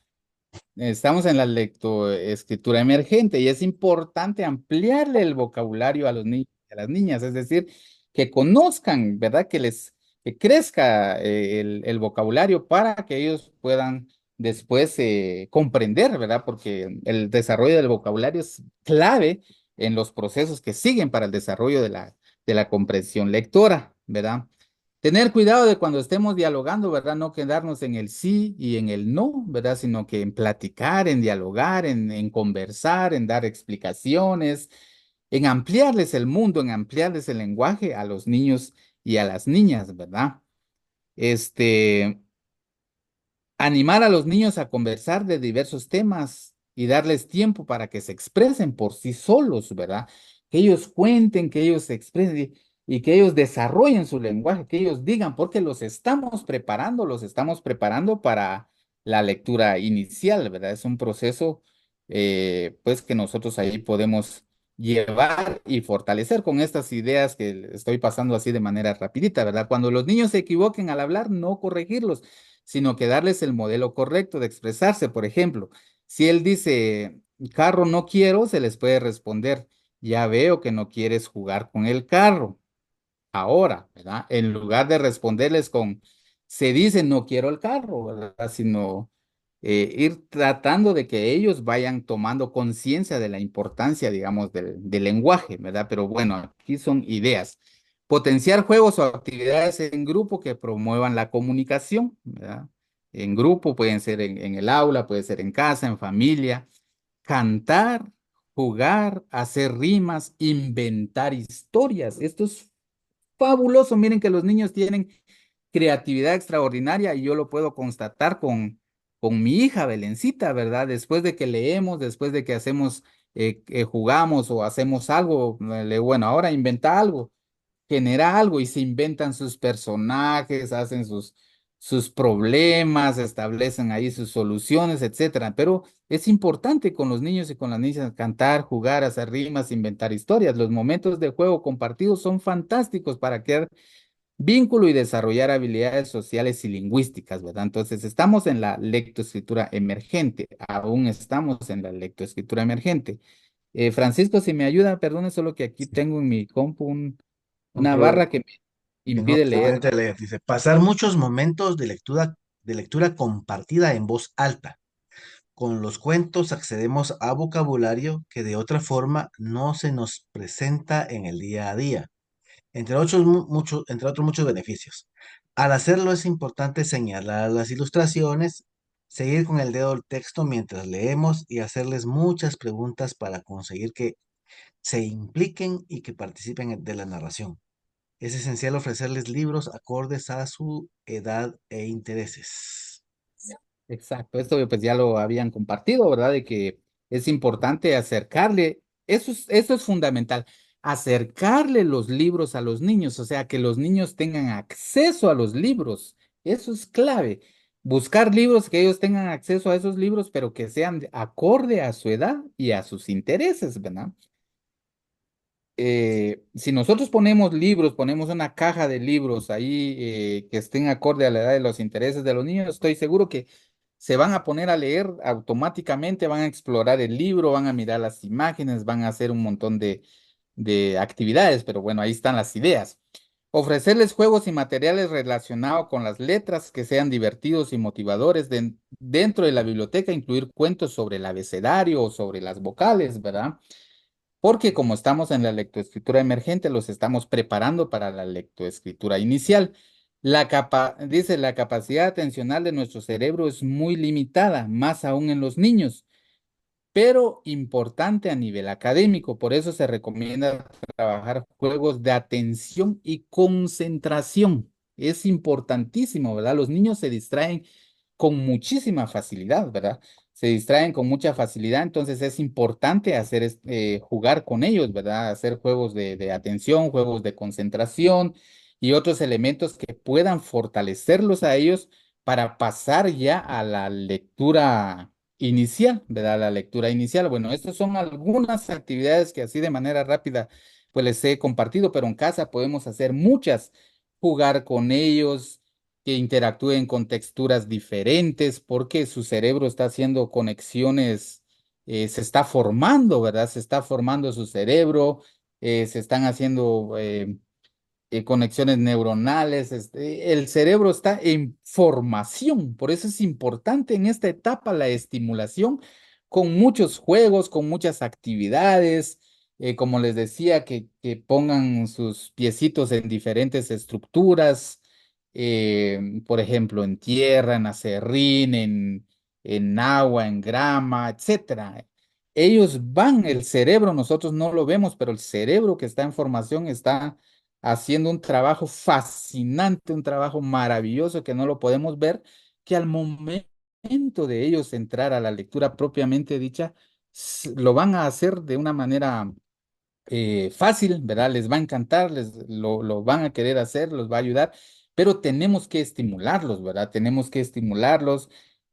lectoescritura emergente y es importante ampliarle el vocabulario a los niños y a las niñas, es decir, que conozcan, ¿verdad? Que crezca el vocabulario para que ellos puedan después comprender, ¿verdad? Porque el desarrollo del vocabulario es clave en los procesos que siguen para el desarrollo de la comprensión lectora, ¿verdad? Tener cuidado de cuando estemos dialogando, ¿verdad? No quedarnos en el sí y en el no, ¿verdad? Sino que en platicar, en dialogar, en conversar, en dar explicaciones, en ampliarles el mundo, en ampliarles el lenguaje a los niños y a las niñas, ¿verdad? Este, animar a los niños a conversar de diversos temas y darles tiempo para que se expresen por sí solos, ¿verdad? Que ellos cuenten, que ellos se expresen y que ellos desarrollen su lenguaje, que ellos digan, porque los estamos preparando para la lectura inicial, ¿verdad? Es un proceso, pues, que nosotros ahí podemos llevar y fortalecer con estas ideas que estoy pasando así de manera rapidita, ¿verdad? Cuando los niños se equivoquen al hablar, no corregirlos, sino que darles el modelo correcto de expresarse. Por ejemplo, si él dice, carro no quiero, se les puede responder, ya veo que no quieres jugar con el carro ahora, ¿verdad? En lugar de responderles con, se dice, no quiero el carro, ¿verdad? Sino ir tratando de que ellos vayan tomando conciencia de la importancia, digamos, del lenguaje, ¿verdad? Pero bueno, aquí son ideas. Potenciar juegos o actividades en grupo que promuevan la comunicación, ¿verdad? En grupo, pueden ser en el aula, puede ser en casa, en familia. Cantar, jugar, hacer rimas, inventar historias. Esto es fabuloso. Miren que los niños tienen creatividad extraordinaria y yo lo puedo constatar con mi hija Belencita, ¿verdad? Después de que leemos, después de que hacemos, jugamos o hacemos algo, bueno, ahora inventa algo, genera algo y se inventan sus personajes, hacen sus problemas, establecen ahí sus soluciones, etcétera. Pero es importante con los niños y con las niñas cantar, jugar, hacer rimas, inventar historias. Los momentos de juego compartidos son fantásticos para crear vínculo y desarrollar habilidades sociales y lingüísticas, ¿verdad? Entonces, estamos en la lectoescritura emergente, aún estamos en la lectoescritura emergente. Francisco, si me ayuda, perdone, solo que aquí tengo en mi compu Un una problema barra que me que no impide te leer. permite leer. Dice, pasar muchos momentos de lectura compartida en voz alta. Con los cuentos accedemos a vocabulario que de otra forma no se nos presenta en el día a día, entre otros muchos beneficios. Al hacerlo es importante señalar las ilustraciones, seguir con el dedo el texto mientras leemos y hacerles muchas preguntas para conseguir que se impliquen y que participen de la narración. Es esencial ofrecerles libros acordes a su edad e intereses. Exacto, esto pues ya lo habían compartido, ¿verdad? De que es importante acercarle, eso es fundamental, acercarle los libros a los niños, o sea, que los niños tengan acceso a los libros, eso es clave. Buscar libros que ellos tengan acceso a esos libros, pero que sean acorde a su edad y a sus intereses, ¿verdad? Si nosotros ponemos libros, ponemos una caja de libros ahí que estén acorde a la edad de los intereses de los niños, estoy seguro que se van a poner a leer automáticamente, van a explorar el libro, van a mirar las imágenes, van a hacer un montón de actividades, pero bueno, ahí están las ideas. Ofrecerles juegos y materiales relacionados con las letras que sean divertidos y motivadores dentro de la biblioteca, incluir cuentos sobre el abecedario o sobre las vocales, ¿verdad? Porque como estamos en la lectoescritura emergente, los estamos preparando para la lectoescritura inicial. Dice, la capacidad atencional de nuestro cerebro es muy limitada, más aún en los niños, pero importante a nivel académico. Por eso se recomienda trabajar juegos de atención y concentración. Es importantísimo, ¿verdad? Los niños se distraen con muchísima facilidad, ¿verdad? Se distraen con mucha facilidad, entonces es importante jugar con ellos, ¿verdad? Hacer juegos de atención, juegos de concentración y otros elementos que puedan fortalecerlos a ellos para pasar ya a la lectura inicial, ¿verdad? La lectura inicial. Bueno, estas son algunas actividades que así de manera rápida pues les he compartido, pero en casa podemos hacer muchas, jugar con ellos, que interactúen con texturas diferentes, porque su cerebro está haciendo conexiones, se está formando, ¿verdad? Se está formando su cerebro, se están haciendo conexiones neuronales, el cerebro está en formación, por eso es importante en esta etapa la estimulación con muchos juegos, con muchas actividades, como les decía, que pongan sus piecitos en diferentes estructuras, por ejemplo, en tierra, en acerrín, en agua, en grama, etcétera. Ellos van, el cerebro, nosotros no lo vemos, pero el cerebro que está en formación está haciendo un trabajo fascinante, un trabajo maravilloso que no lo podemos ver, que al momento de ellos entrar a la lectura propiamente dicha, lo van a hacer de una manera fácil, ¿verdad? Les va a encantar, lo van a querer hacer, los va a ayudar, pero tenemos que estimularlos, ¿verdad? Tenemos que estimularlos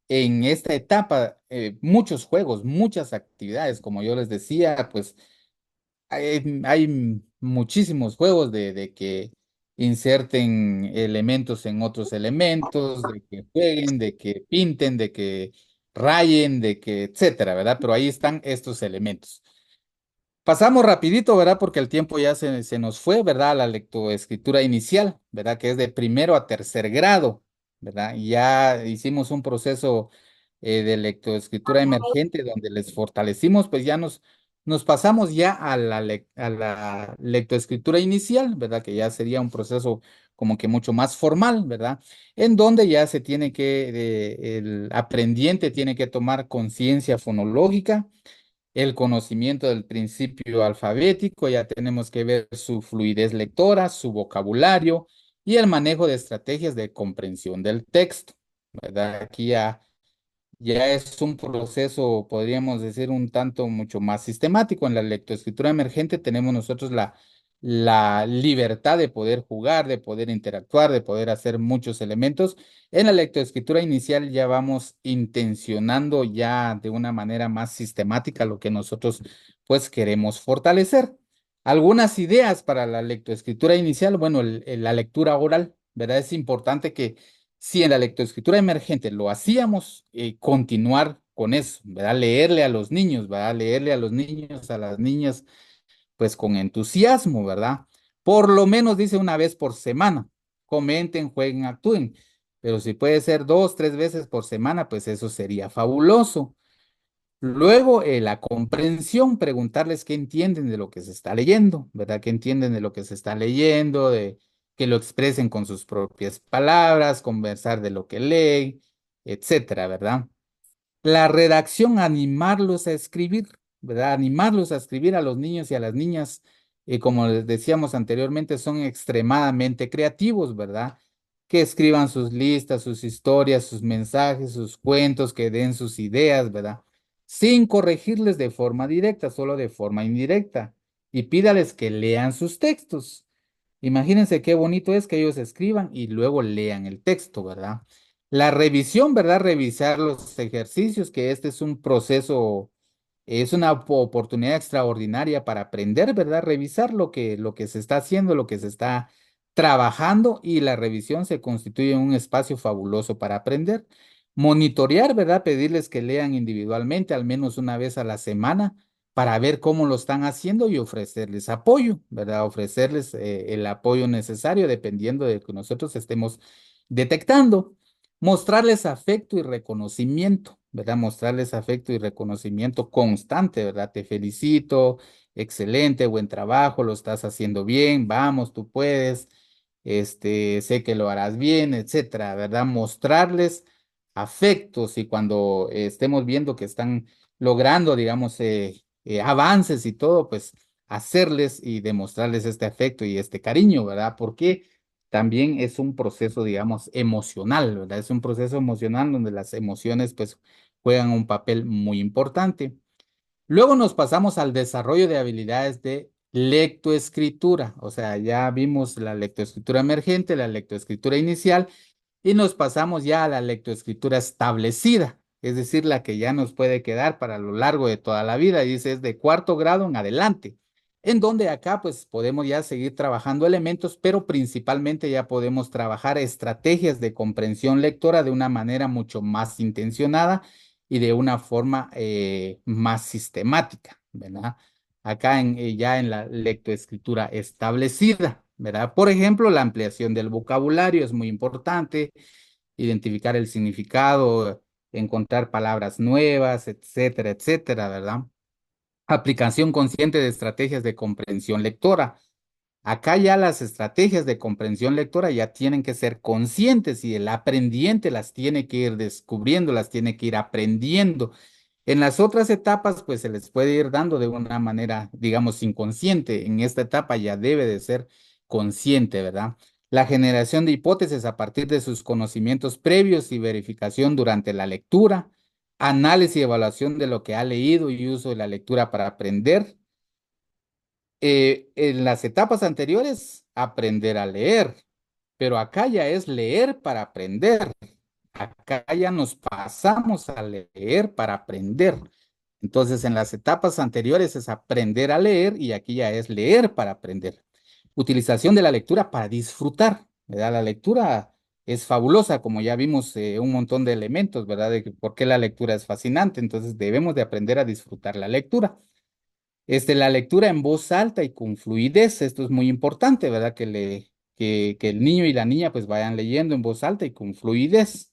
en esta etapa, muchos juegos, muchas actividades, como yo les decía, pues hay muchísimos juegos de que inserten elementos en otros elementos, de que jueguen, de que pinten, de que rayen, de que, etcétera, ¿verdad? Pero ahí están estos elementos. Pasamos rapidito, ¿verdad? Porque el tiempo ya se nos fue, ¿verdad? A la lectoescritura inicial, ¿verdad? Que es de primero a tercer grado, ¿verdad? Y ya hicimos un proceso de lectoescritura emergente donde les fortalecimos, pues ya nos pasamos ya a a la lectoescritura inicial, ¿verdad? Que ya sería un proceso como que mucho más formal, ¿verdad? En donde ya se tiene el aprendiente tiene que tomar conciencia fonológica, el conocimiento del principio alfabético, ya tenemos que ver su fluidez lectora, su vocabulario y el manejo de estrategias de comprensión del texto, ¿verdad? Aquí ya es un proceso, podríamos decir, un tanto mucho más sistemático. En la lectoescritura emergente tenemos nosotros la libertad de poder jugar, de poder interactuar, de poder hacer muchos elementos. En la lectoescritura inicial ya vamos intencionando ya de una manera más sistemática lo que nosotros pues queremos fortalecer. Algunas ideas para la lectoescritura inicial, bueno, la lectura oral, ¿verdad? Es importante que si en la lectoescritura emergente lo hacíamos, continuar con eso, ¿verdad? Leerle a los niños, ¿verdad? Leerle a los niños, a las niñas, pues con entusiasmo, ¿verdad? Por lo menos dice una vez por semana. Comenten, jueguen, actúen. Pero si puede ser 2, 3 veces por semana, pues eso sería fabuloso. Luego, la comprensión, preguntarles qué entienden de lo que se está leyendo, ¿verdad? ¿Qué entienden de lo que se está leyendo? De que lo expresen con sus propias palabras, conversar de lo que leen, etcétera, ¿verdad? La redacción, animarlos a escribir, ¿verdad? Animarlos a escribir a los niños y a las niñas, como les decíamos anteriormente, son extremadamente creativos, ¿verdad? Que escriban sus listas, sus historias, sus mensajes, sus cuentos, que den sus ideas, ¿verdad? Sin corregirles de forma directa, solo de forma indirecta. Y pídales que lean sus textos. Imagínense qué bonito es que ellos escriban y luego lean el texto, ¿verdad? La revisión, ¿verdad? Revisar los ejercicios, que este es un proceso, es una oportunidad extraordinaria para aprender, ¿verdad? Revisar lo que se está haciendo, lo que se está trabajando, y la revisión se constituye un espacio fabuloso para aprender. Monitorear, ¿verdad? Pedirles que lean individualmente al menos una vez a la semana para ver cómo lo están haciendo y ofrecerles apoyo, ¿verdad? Ofrecerles el apoyo necesario dependiendo de lo que nosotros estemos detectando. Mostrarles afecto y reconocimiento, ¿verdad? Mostrarles afecto y reconocimiento constante, ¿verdad? Te felicito, excelente, buen trabajo, lo estás haciendo bien, vamos, tú puedes, sé que lo harás bien, etcétera, ¿verdad? Mostrarles afectos, y cuando estemos viendo que están logrando, digamos, avances y todo, pues hacerles y demostrarles este afecto y este cariño, ¿verdad? Porque también es un proceso, digamos, emocional, ¿verdad? Es un proceso emocional donde las emociones, pues, juegan un papel muy importante. Luego nos pasamos al desarrollo de habilidades de lectoescritura, o sea, ya vimos la lectoescritura emergente, la lectoescritura inicial, y nos pasamos ya a la lectoescritura establecida, es decir, la que ya nos puede quedar para lo largo de toda la vida, y dice es de cuarto grado en adelante, en donde acá pues podemos ya seguir trabajando elementos, pero principalmente ya podemos trabajar estrategias de comprensión lectora de una manera mucho más intencionada y de una forma más sistemática, ¿verdad? Acá ya en la lectoescritura establecida, ¿verdad? Por ejemplo, la ampliación del vocabulario es muy importante, identificar el significado, encontrar palabras nuevas, etcétera, etcétera, ¿verdad? Aplicación consciente de estrategias de comprensión lectora. Acá ya las estrategias de comprensión lectora ya tienen que ser conscientes, y el aprendiente las tiene que ir descubriendo, las tiene que ir aprendiendo. En las otras etapas, pues se les puede ir dando de una manera, digamos, inconsciente. En esta etapa ya debe de ser consciente, ¿verdad? La generación de hipótesis a partir de sus conocimientos previos y verificación durante la lectura, análisis y evaluación de lo que ha leído y uso de la lectura para aprender. En las etapas anteriores, aprender a leer, pero acá ya es leer para aprender. Acá ya nos pasamos a leer para aprender. Entonces, en las etapas anteriores es aprender a leer y aquí ya es leer para aprender. Utilización de la lectura para disfrutar, ¿verdad? La lectura es fabulosa, como ya vimos un montón de elementos, ¿verdad? De por qué la lectura es fascinante. Entonces, debemos de aprender a disfrutar la lectura. La lectura en voz alta y con fluidez, esto es muy importante, ¿verdad? Que el niño y la niña pues vayan leyendo en voz alta y con fluidez.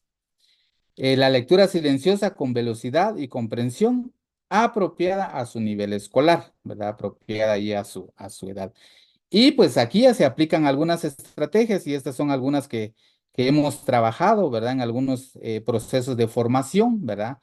La lectura silenciosa con velocidad y comprensión apropiada a su nivel escolar, ¿verdad? Apropiada ahí a su edad. Y pues aquí ya se aplican algunas estrategias y estas son algunas que hemos trabajado, ¿verdad? En algunos procesos de formación, ¿verdad?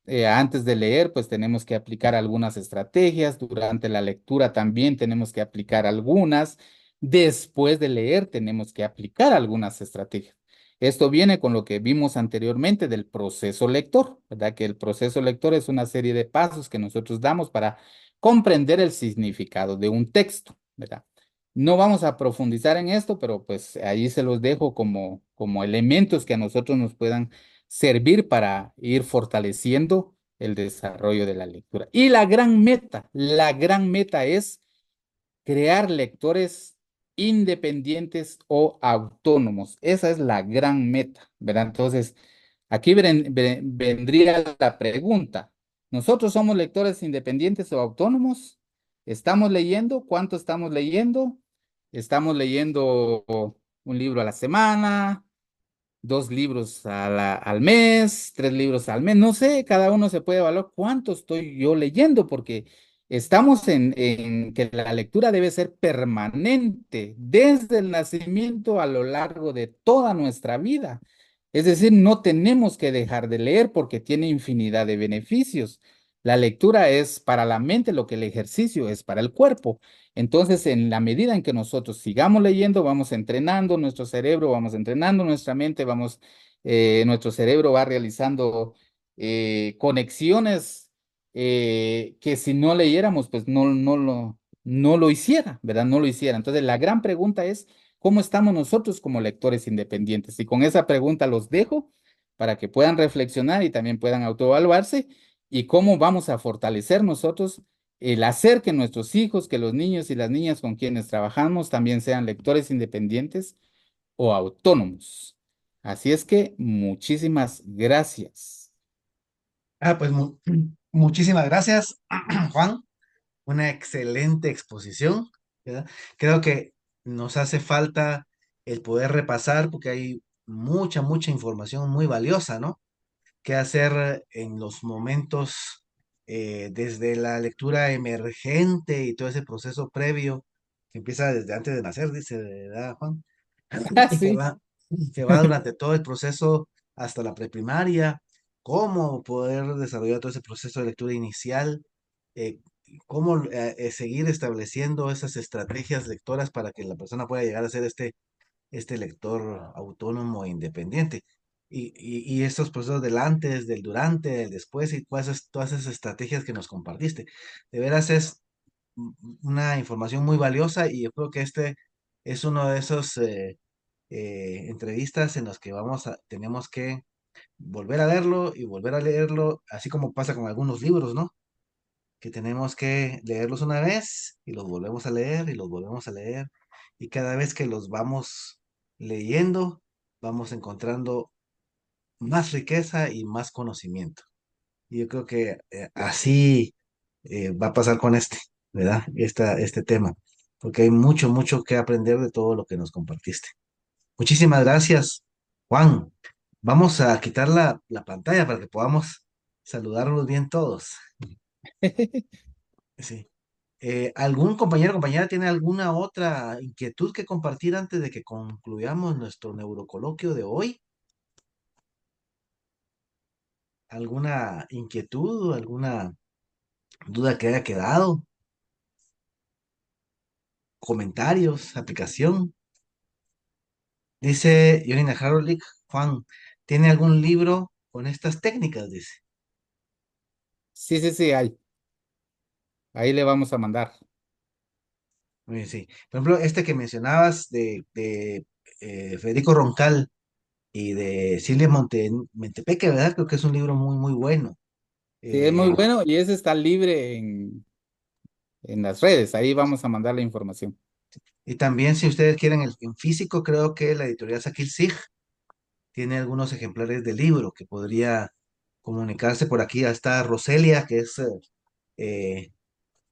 Antes de leer, pues tenemos que aplicar algunas estrategias. Durante la lectura también tenemos que aplicar algunas. Después de leer, tenemos que aplicar algunas estrategias. Esto viene con lo que vimos anteriormente del proceso lector, ¿verdad? Que el proceso lector es una serie de pasos que nosotros damos para comprender el significado de un texto, ¿verdad? No vamos a profundizar en esto, pero pues ahí se los dejo como elementos que a nosotros nos puedan servir para ir fortaleciendo el desarrollo de la lectura. Y la gran meta es crear lectores independientes o autónomos. Esa es la gran meta, ¿verdad? Entonces, aquí vendría la pregunta. ¿Nosotros somos lectores independientes o autónomos? ¿Estamos leyendo? ¿Cuánto estamos leyendo? ¿Estamos leyendo un libro a la semana? 2 libros al mes, 3 libros al mes, no sé, cada uno se puede evaluar cuánto estoy yo leyendo, porque estamos en que la lectura debe ser permanente desde el nacimiento a lo largo de toda nuestra vida. Es decir, no tenemos que dejar de leer porque tiene infinidad de beneficios. La lectura es para la mente lo que el ejercicio es para el cuerpo. Entonces, en la medida en que nosotros sigamos leyendo, vamos entrenando nuestro cerebro, vamos entrenando nuestra mente, nuestro cerebro va realizando conexiones que si no leyéramos, pues no lo hiciera, ¿verdad? No lo hiciera. Entonces, la gran pregunta es, ¿cómo estamos nosotros como lectores independientes? Y con esa pregunta los dejo para que puedan reflexionar y también puedan autoevaluarse y cómo vamos a fortalecer nosotros el hacer que nuestros hijos, que los niños y las niñas con quienes trabajamos también sean lectores independientes o autónomos. Así es que muchísimas gracias. Pues muchísimas gracias, Juan. Una excelente exposición, ¿verdad? Creo que nos hace falta el poder repasar porque hay mucha información muy valiosa, ¿no? Qué hacer en los momentos desde la lectura emergente y todo ese proceso previo que empieza desde antes de nacer, dice, ¿verdad, Juan? Y Sí. que va durante todo el proceso hasta la preprimaria, cómo poder desarrollar todo ese proceso de lectura inicial, eh, cómo seguir estableciendo esas estrategias lectoras para que la persona pueda llegar a ser este lector autónomo e independiente. Y estos procesos del antes, del durante, del después y todas esas estrategias que nos compartiste. De veras es una información muy valiosa y yo creo que este es uno de esos entrevistas en los que tenemos que volver a leerlo y volver a leerlo, así como pasa con algunos libros, ¿no? Que tenemos que leerlos una vez y los volvemos a leer y los volvemos a leer. Y cada vez que los vamos leyendo, vamos encontrando más riqueza y más conocimiento. Y yo creo que así va a pasar con ¿verdad? Este tema, porque hay mucho que aprender de todo lo que nos compartiste. Muchísimas gracias, Juan. Vamos a quitar la pantalla para que podamos saludarnos bien todos. Sí. ¿Algún compañero o compañera tiene alguna otra inquietud que compartir antes de que concluyamos nuestro neurocoloquio de hoy? ¿Alguna inquietud o alguna duda que haya quedado? ¿Comentarios? ¿Aplicación? Dice Yorina Harolick, Juan, ¿tiene algún libro con estas técnicas? Dice. Sí, sí, sí, ahí le vamos a mandar. Muy bien, sí. Por ejemplo, este que mencionabas de Federico Roncal y de Silvia Montepeque, ¿verdad? Creo que es un libro muy bueno. Sí, es muy Eh, bueno y ese está libre en las redes. Ahí vamos a mandar la información. y también si ustedes quieren en físico, creo que la editorial Sakil Sig tiene algunos ejemplares del libro que podría comunicarse por aquí. Está Roselia, que es eh,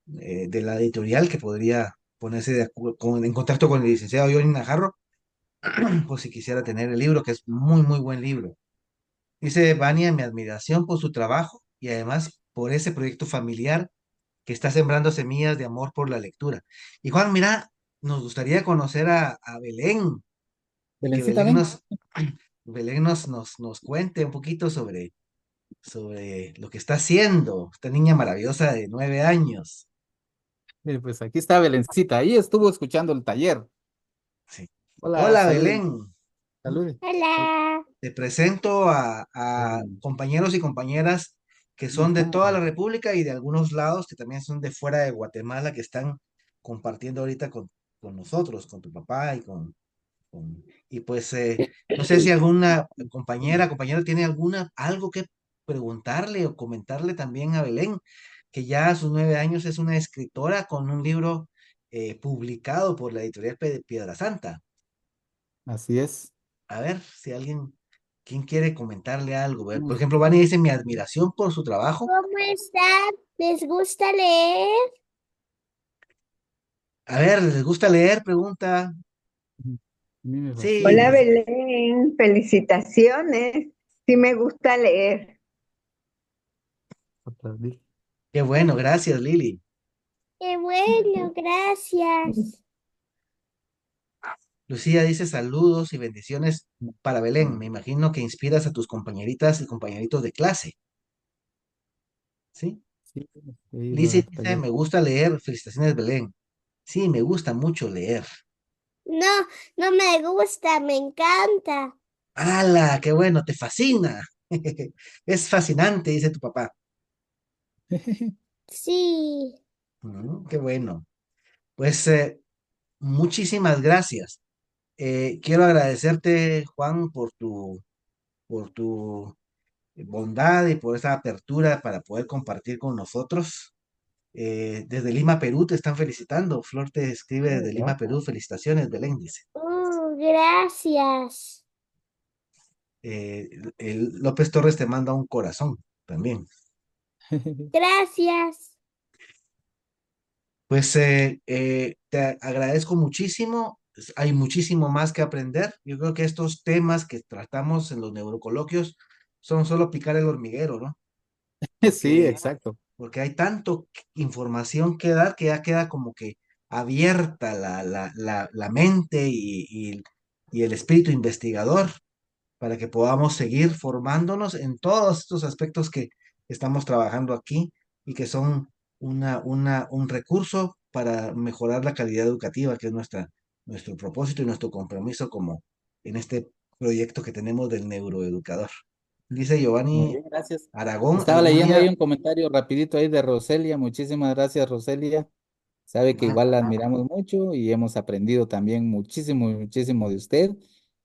de la editorial, que podría ponerse en contacto con el licenciado Johnny Najarro, por si quisiera tener el libro, que es muy, muy buen libro. Dice Vania, mi admiración por su trabajo y además por ese proyecto familiar que está sembrando semillas de amor por la lectura. Y Juan, mira, nos gustaría conocer a Belén y que Belencita, ven. Belén nos cuente un poquito sobre lo que está haciendo esta niña maravillosa de 9 años. Pues aquí está Belencita. Ahí estuvo escuchando el taller. Sí. Hola, Hola, saluden. Belén. Saluden. Hola. Te presento a compañeros y compañeras que ¿Cómo son de están? toda la República y de algunos lados que también son de fuera de Guatemala, que están compartiendo ahorita con nosotros, con tu papá y pues no sé si alguna compañera tiene algo que preguntarle o comentarle también a Belén, que ya a sus 9 años es una escritora con un libro publicado por la editorial Piedra Santa. Así es. A ver si quién quiere comentarle algo. Por ejemplo, Vani dice mi admiración por su trabajo. ¿Cómo están? ¿Les gusta leer? A ver, ¿les gusta leer? Pregunta. Ujú. A mí me Sí, fascina. Hola Belén, felicitaciones. Sí me gusta leer. Aplaudí. qué bueno, gracias, Lili. Qué bueno, gracias. Lucía dice saludos y bendiciones para Belén. Me imagino que inspiras a tus compañeritas y compañeritos de clase, ¿sí? Sí, he ido a Lizzie dar dice, taller. me gusta leer. Felicitaciones, Belén. Sí, me gusta mucho leer. No, no me gusta, me encanta. ¡Hala! ¡Qué bueno! ¡Te fascina! Es fascinante, dice tu papá. Sí. Qué bueno. Pues muchísimas gracias. Quiero agradecerte, Juan, por tu bondad y por esa apertura para poder compartir con nosotros. Desde Lima, Perú, te están felicitando. Flor te escribe desde Lima, Perú. Felicitaciones, Belén, dice. Gracias. López Torres te manda un corazón también. Gracias. Pues te agradezco muchísimo. Hay muchísimo más que aprender. Yo creo que estos temas que tratamos en los neurocoloquios son solo picar el hormiguero, ¿no? Sí, Porque, exacto. porque hay tanto información que dar que ya queda como que abierta la mente y el espíritu investigador para que podamos seguir formándonos en todos estos aspectos que estamos trabajando aquí y que son un recurso para mejorar la calidad educativa, que es nuestro propósito y nuestro compromiso como en este proyecto que tenemos del neuroeducador. Dice Muy Giovanni bien, gracias. Aragón, Estaba algún leyendo ahí día... un comentario rapidito ahí de Roselia. Muchísimas gracias, Roselia. Sabe que Ah, igual la admiramos mucho y hemos aprendido también muchísimo, muchísimo de usted.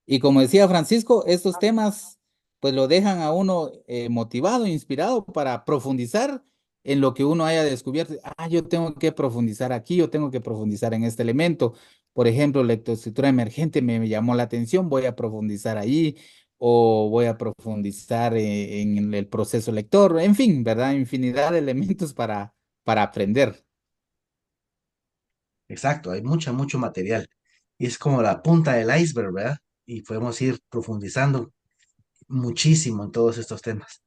Y como decía Francisco, estos temas pues lo dejan a uno motivado, inspirado para profundizar en lo que uno haya descubierto. Ah, yo tengo que profundizar aquí, yo tengo que profundizar en este elemento. Por ejemplo, lectoescritura emergente me llamó la atención, voy a profundizar ahí o voy a profundizar en el proceso lector. En fin, ¿verdad? Infinidad de elementos para aprender. exacto, hay mucho material. Y es como la punta del iceberg, ¿verdad? Y podemos ir profundizando muchísimo en todos estos temas.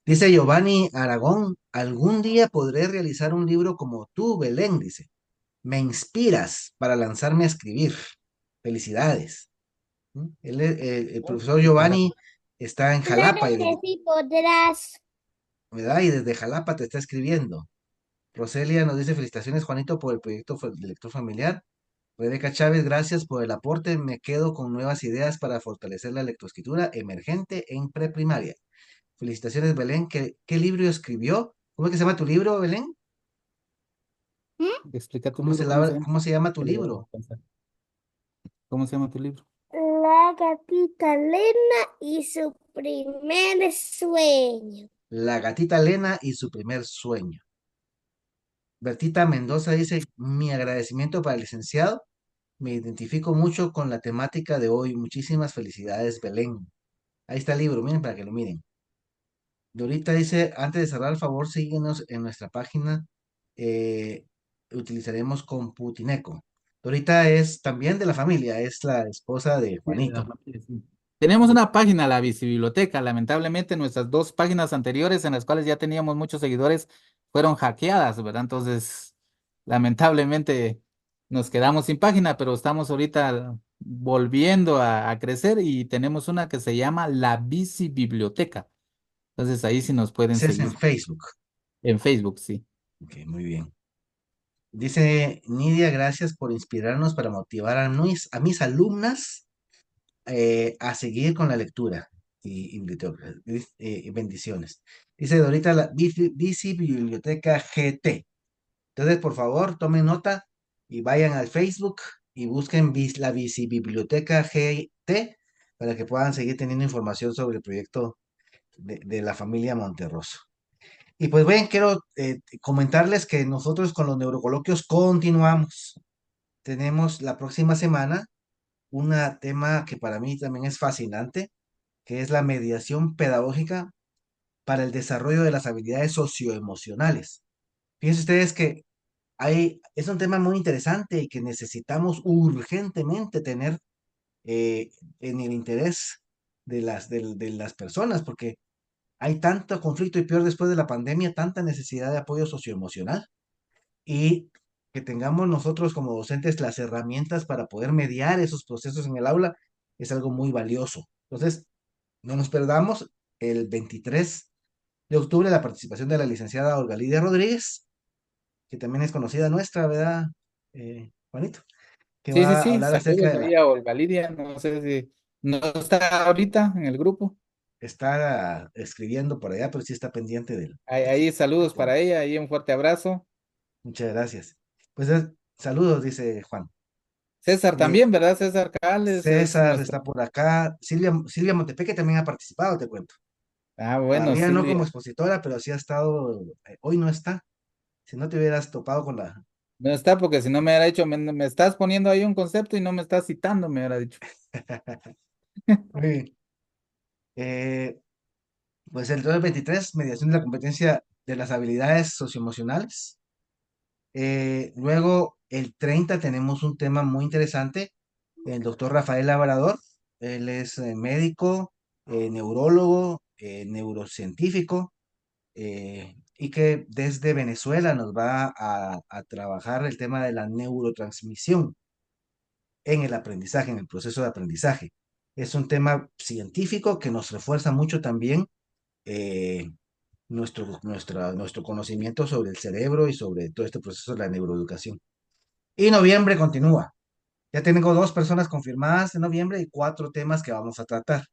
Dice Giovanni Aragón, algún día podré realizar un libro como tú, Belén, dice. Me inspiras para lanzarme a escribir. Felicidades. El profesor Giovanni está en Jalapa, Claro que sí podrás. ¿verdad? Y desde Jalapa te está escribiendo. Roselia nos dice felicitaciones, Juanito, por el proyecto de lector familiar. Rebeca Chávez, gracias por el aporte. Me quedo con nuevas ideas para fortalecer la lectoescritura emergente en preprimaria. Felicitaciones, Belén. ¿Qué libro escribió? ¿Cómo es que se llama tu libro, Belén? ¿Mm? Explica tu libro, ¿cómo se llama? ¿Cómo se llama tu Que lo voy libro? a pensar. ¿Cómo se llama tu libro? La gatita Lena y su primer sueño. La gatita Lena y su primer sueño. Bertita Mendoza dice, mi agradecimiento para el licenciado. Me identifico mucho con la temática de hoy. Muchísimas felicidades, Belén. Ahí está el libro, miren para que lo miren. Dorita dice, antes de cerrar, al favor, síguenos en nuestra página. eh, Utilizaremos Computineco. Dorita es también de la familia, es la esposa de Sí, de la Juanito. familia, sí. Tenemos una página, la Bicibiblioteca. Lamentablemente, nuestras dos páginas anteriores, en las cuales ya teníamos muchos seguidores, fueron hackeadas, ¿verdad? Entonces, lamentablemente, nos quedamos sin página, pero estamos ahorita volviendo a crecer y tenemos una que se llama La Bicibiblioteca. Entonces, ahí sí nos pueden Ese es en seguir Facebook. en Facebook, sí. Ok, muy bien. Dice Nidia, gracias por inspirarnos para motivar a mis alumnas a seguir con la lectura y biblioteca. Bendiciones. Dice Dorita, la Bici Biblioteca GT. Entonces, por favor, tomen nota y vayan al Facebook y busquen la Bici Biblioteca GT para que puedan seguir teniendo información sobre el proyecto de la familia Monterroso. Y pues bien, quiero comentarles que nosotros con los neurocoloquios continuamos. Tenemos la próxima semana un tema que para mí también es fascinante, que es la mediación pedagógica para el desarrollo de las habilidades socioemocionales. Fíjense ustedes que es un tema muy interesante y que necesitamos urgentemente tener en el interés de las personas, porque hay tanto conflicto y peor después de la pandemia, tanta necesidad de apoyo socioemocional y que tengamos nosotros como docentes las herramientas para poder mediar esos procesos en el aula es algo muy valioso. Entonces, no nos perdamos el 23 de octubre la participación de la licenciada Olga Lidia Rodríguez, que también es conocida nuestra, ¿verdad, Juanito? Que Sí, sí, va a sí. hablar acerca Saludos de la, ahí a Olga Lidia. No sé si no está ahorita en el grupo. está escribiendo por allá, pero sí está pendiente Ahí del saludos tema. para ella, ahí un fuerte abrazo. Muchas gracias. Pues saludos, dice Juan. César Eh, también, ¿verdad? César Cales es César nuestro. está por acá. Silvia Montepeque también ha participado, te cuento. Ah, bueno, Todavía no como Silvia. expositora, pero sí ha estado, hoy no está. Si no te hubieras topado con la... No está porque si no me hubiera dicho, me estás poniendo ahí un concepto y no me estás citando, me hubiera dicho. Muy bien. Eh, pues el 2023 mediación de la competencia de las habilidades socioemocionales. Luego, el 30 tenemos un tema muy interesante, el doctor Rafael Labrador. Él es médico, neurólogo, neurocientífico, y que desde Venezuela nos va a trabajar el tema de la neurotransmisión en el aprendizaje, en el proceso de aprendizaje. Es un tema científico que nos refuerza mucho también eh, nuestro conocimiento sobre el cerebro y sobre todo este proceso de la neuroeducación. Y noviembre continúa. Ya tengo 2 personas confirmadas en noviembre y 4 temas que vamos a tratar.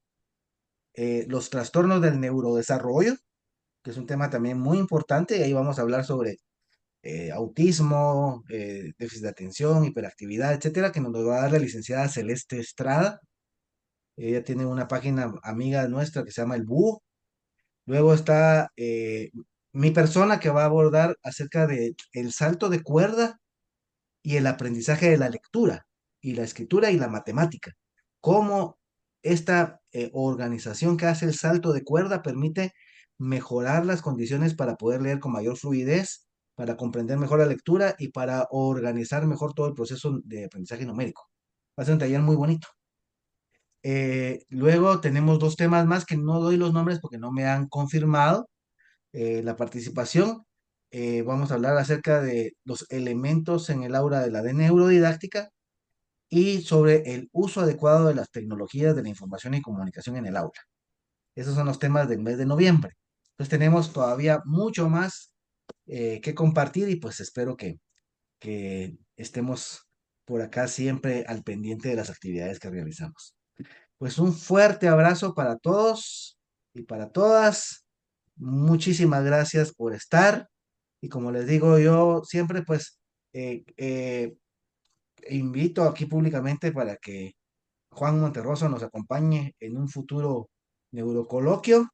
Los trastornos del neurodesarrollo, que es un tema también muy importante, y ahí vamos a hablar sobre autismo, déficit de atención, hiperactividad, etcétera, que nos lo va a dar la licenciada Celeste Estrada. Ella tiene una página amiga nuestra que se llama El Búho. Luego está mi persona que va a abordar acerca de el salto de cuerda y el aprendizaje de la lectura y la escritura y la matemática. Cómo esta organización que hace el salto de cuerda permite mejorar las condiciones para poder leer con mayor fluidez, para comprender mejor la lectura y para organizar mejor todo el proceso de aprendizaje numérico. Va a ser un taller muy bonito. Luego tenemos 2 temas más que no doy los nombres porque no me han confirmado la participación. Vamos a hablar acerca de los elementos en el aula de la de neurodidáctica y sobre el uso adecuado de las tecnologías de la información y comunicación en el aula. Esos son los temas del mes de noviembre. Entonces tenemos todavía mucho más que compartir y pues espero que estemos por acá siempre al pendiente de las actividades que realizamos. Pues un fuerte abrazo para todos y para todas. Muchísimas gracias por estar. Y como les digo yo siempre, pues invito aquí públicamente para que Juan Monterroso nos acompañe en un futuro neurocoloquio.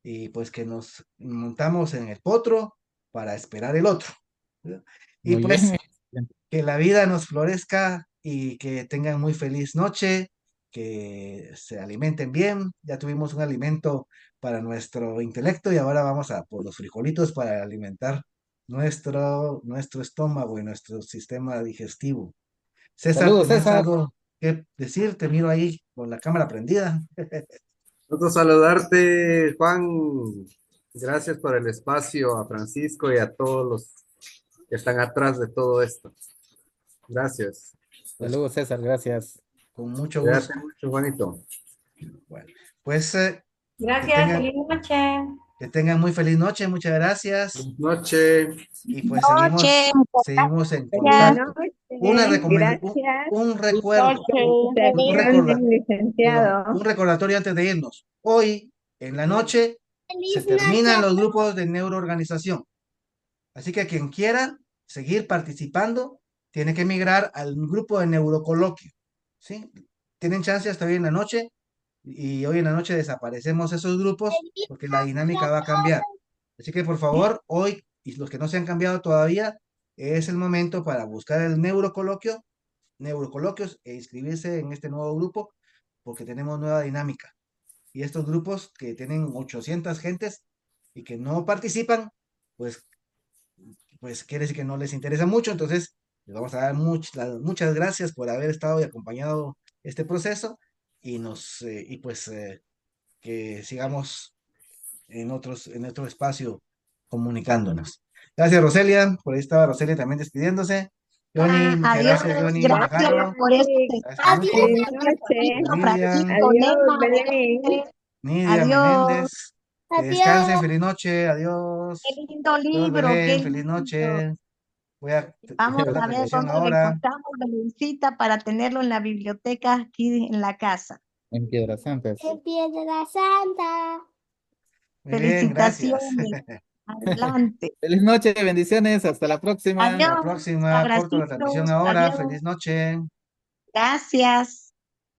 y pues que nos montamos en el potro para esperar el otro. ¿Verdad? Y Muy pues bien. que la vida nos florezca y que tengan muy feliz noche, que se alimenten bien. Ya tuvimos un alimento para nuestro intelecto y ahora vamos a por los frijolitos para alimentar nuestro estómago y nuestro sistema digestivo. César, Saludos, ¿tenés César. algo que decir? Te miro ahí con la cámara prendida. Nosotros saludarte, Juan. Gracias por el espacio, a Francisco y a todos los que están atrás de todo esto. Gracias. Pues Saludos, César, gracias. con mucho gusto. Cuídate mucho, Juanito. Bueno, pues que Gracias, tengan, feliz noche. que tengan muy feliz noche, muchas gracias. Buenas noches. Y pues Noche, seguimos en Buenas contacto. noches, Una gracias. un recuerdo, Felicitaciones, licenciado. un recordatorio antes de irnos. Hoy en la noche se terminan los grupos de neuroorganización. Así que quien quiera seguir participando tiene que migrar al grupo de neurocoloquio. ¿Sí? Tienen chance hasta hoy en la noche y hoy en la noche desaparecemos esos grupos porque la dinámica va a cambiar. Así que por favor, hoy y los que no se han cambiado todavía, es el momento para buscar el neurocoloquios e inscribirse en este nuevo grupo porque tenemos nueva dinámica. Y estos grupos que tienen 800 gentes y que no participan, pues, pues quiere decir que no les interesa mucho. Entonces, les vamos a dar muchas gracias por haber estado y acompañado este proceso y pues que sigamos en otro espacio comunicándonos. Gracias, Roselia. Por ahí estaba Roselia también despidiéndose. Johnny, muchas adiós, gracias, Johnny. gracias Alejandro, por este gracias mucho. Feliz noche. Miriam, Francisco, Adiós, Nema, Belén. Nidia adiós. Menéndez. Que descansen, feliz noche, adiós. Qué lindo Adiós, libro, Belén, qué feliz lindo. noche. Voy a Vamos dejar la a ver transmisión dónde lo ahora. encontramos, Belencita, para tenerlo en la biblioteca aquí en la casa. En Piedras Santas. Piedra Santa. Muy bien, gracias. Felicitaciones. Adelante. Feliz noche, bendiciones, hasta la próxima. Hasta la Adiós. próxima. Corto la transmisión Abracitos. ahora. Adiós. Feliz noche. Gracias.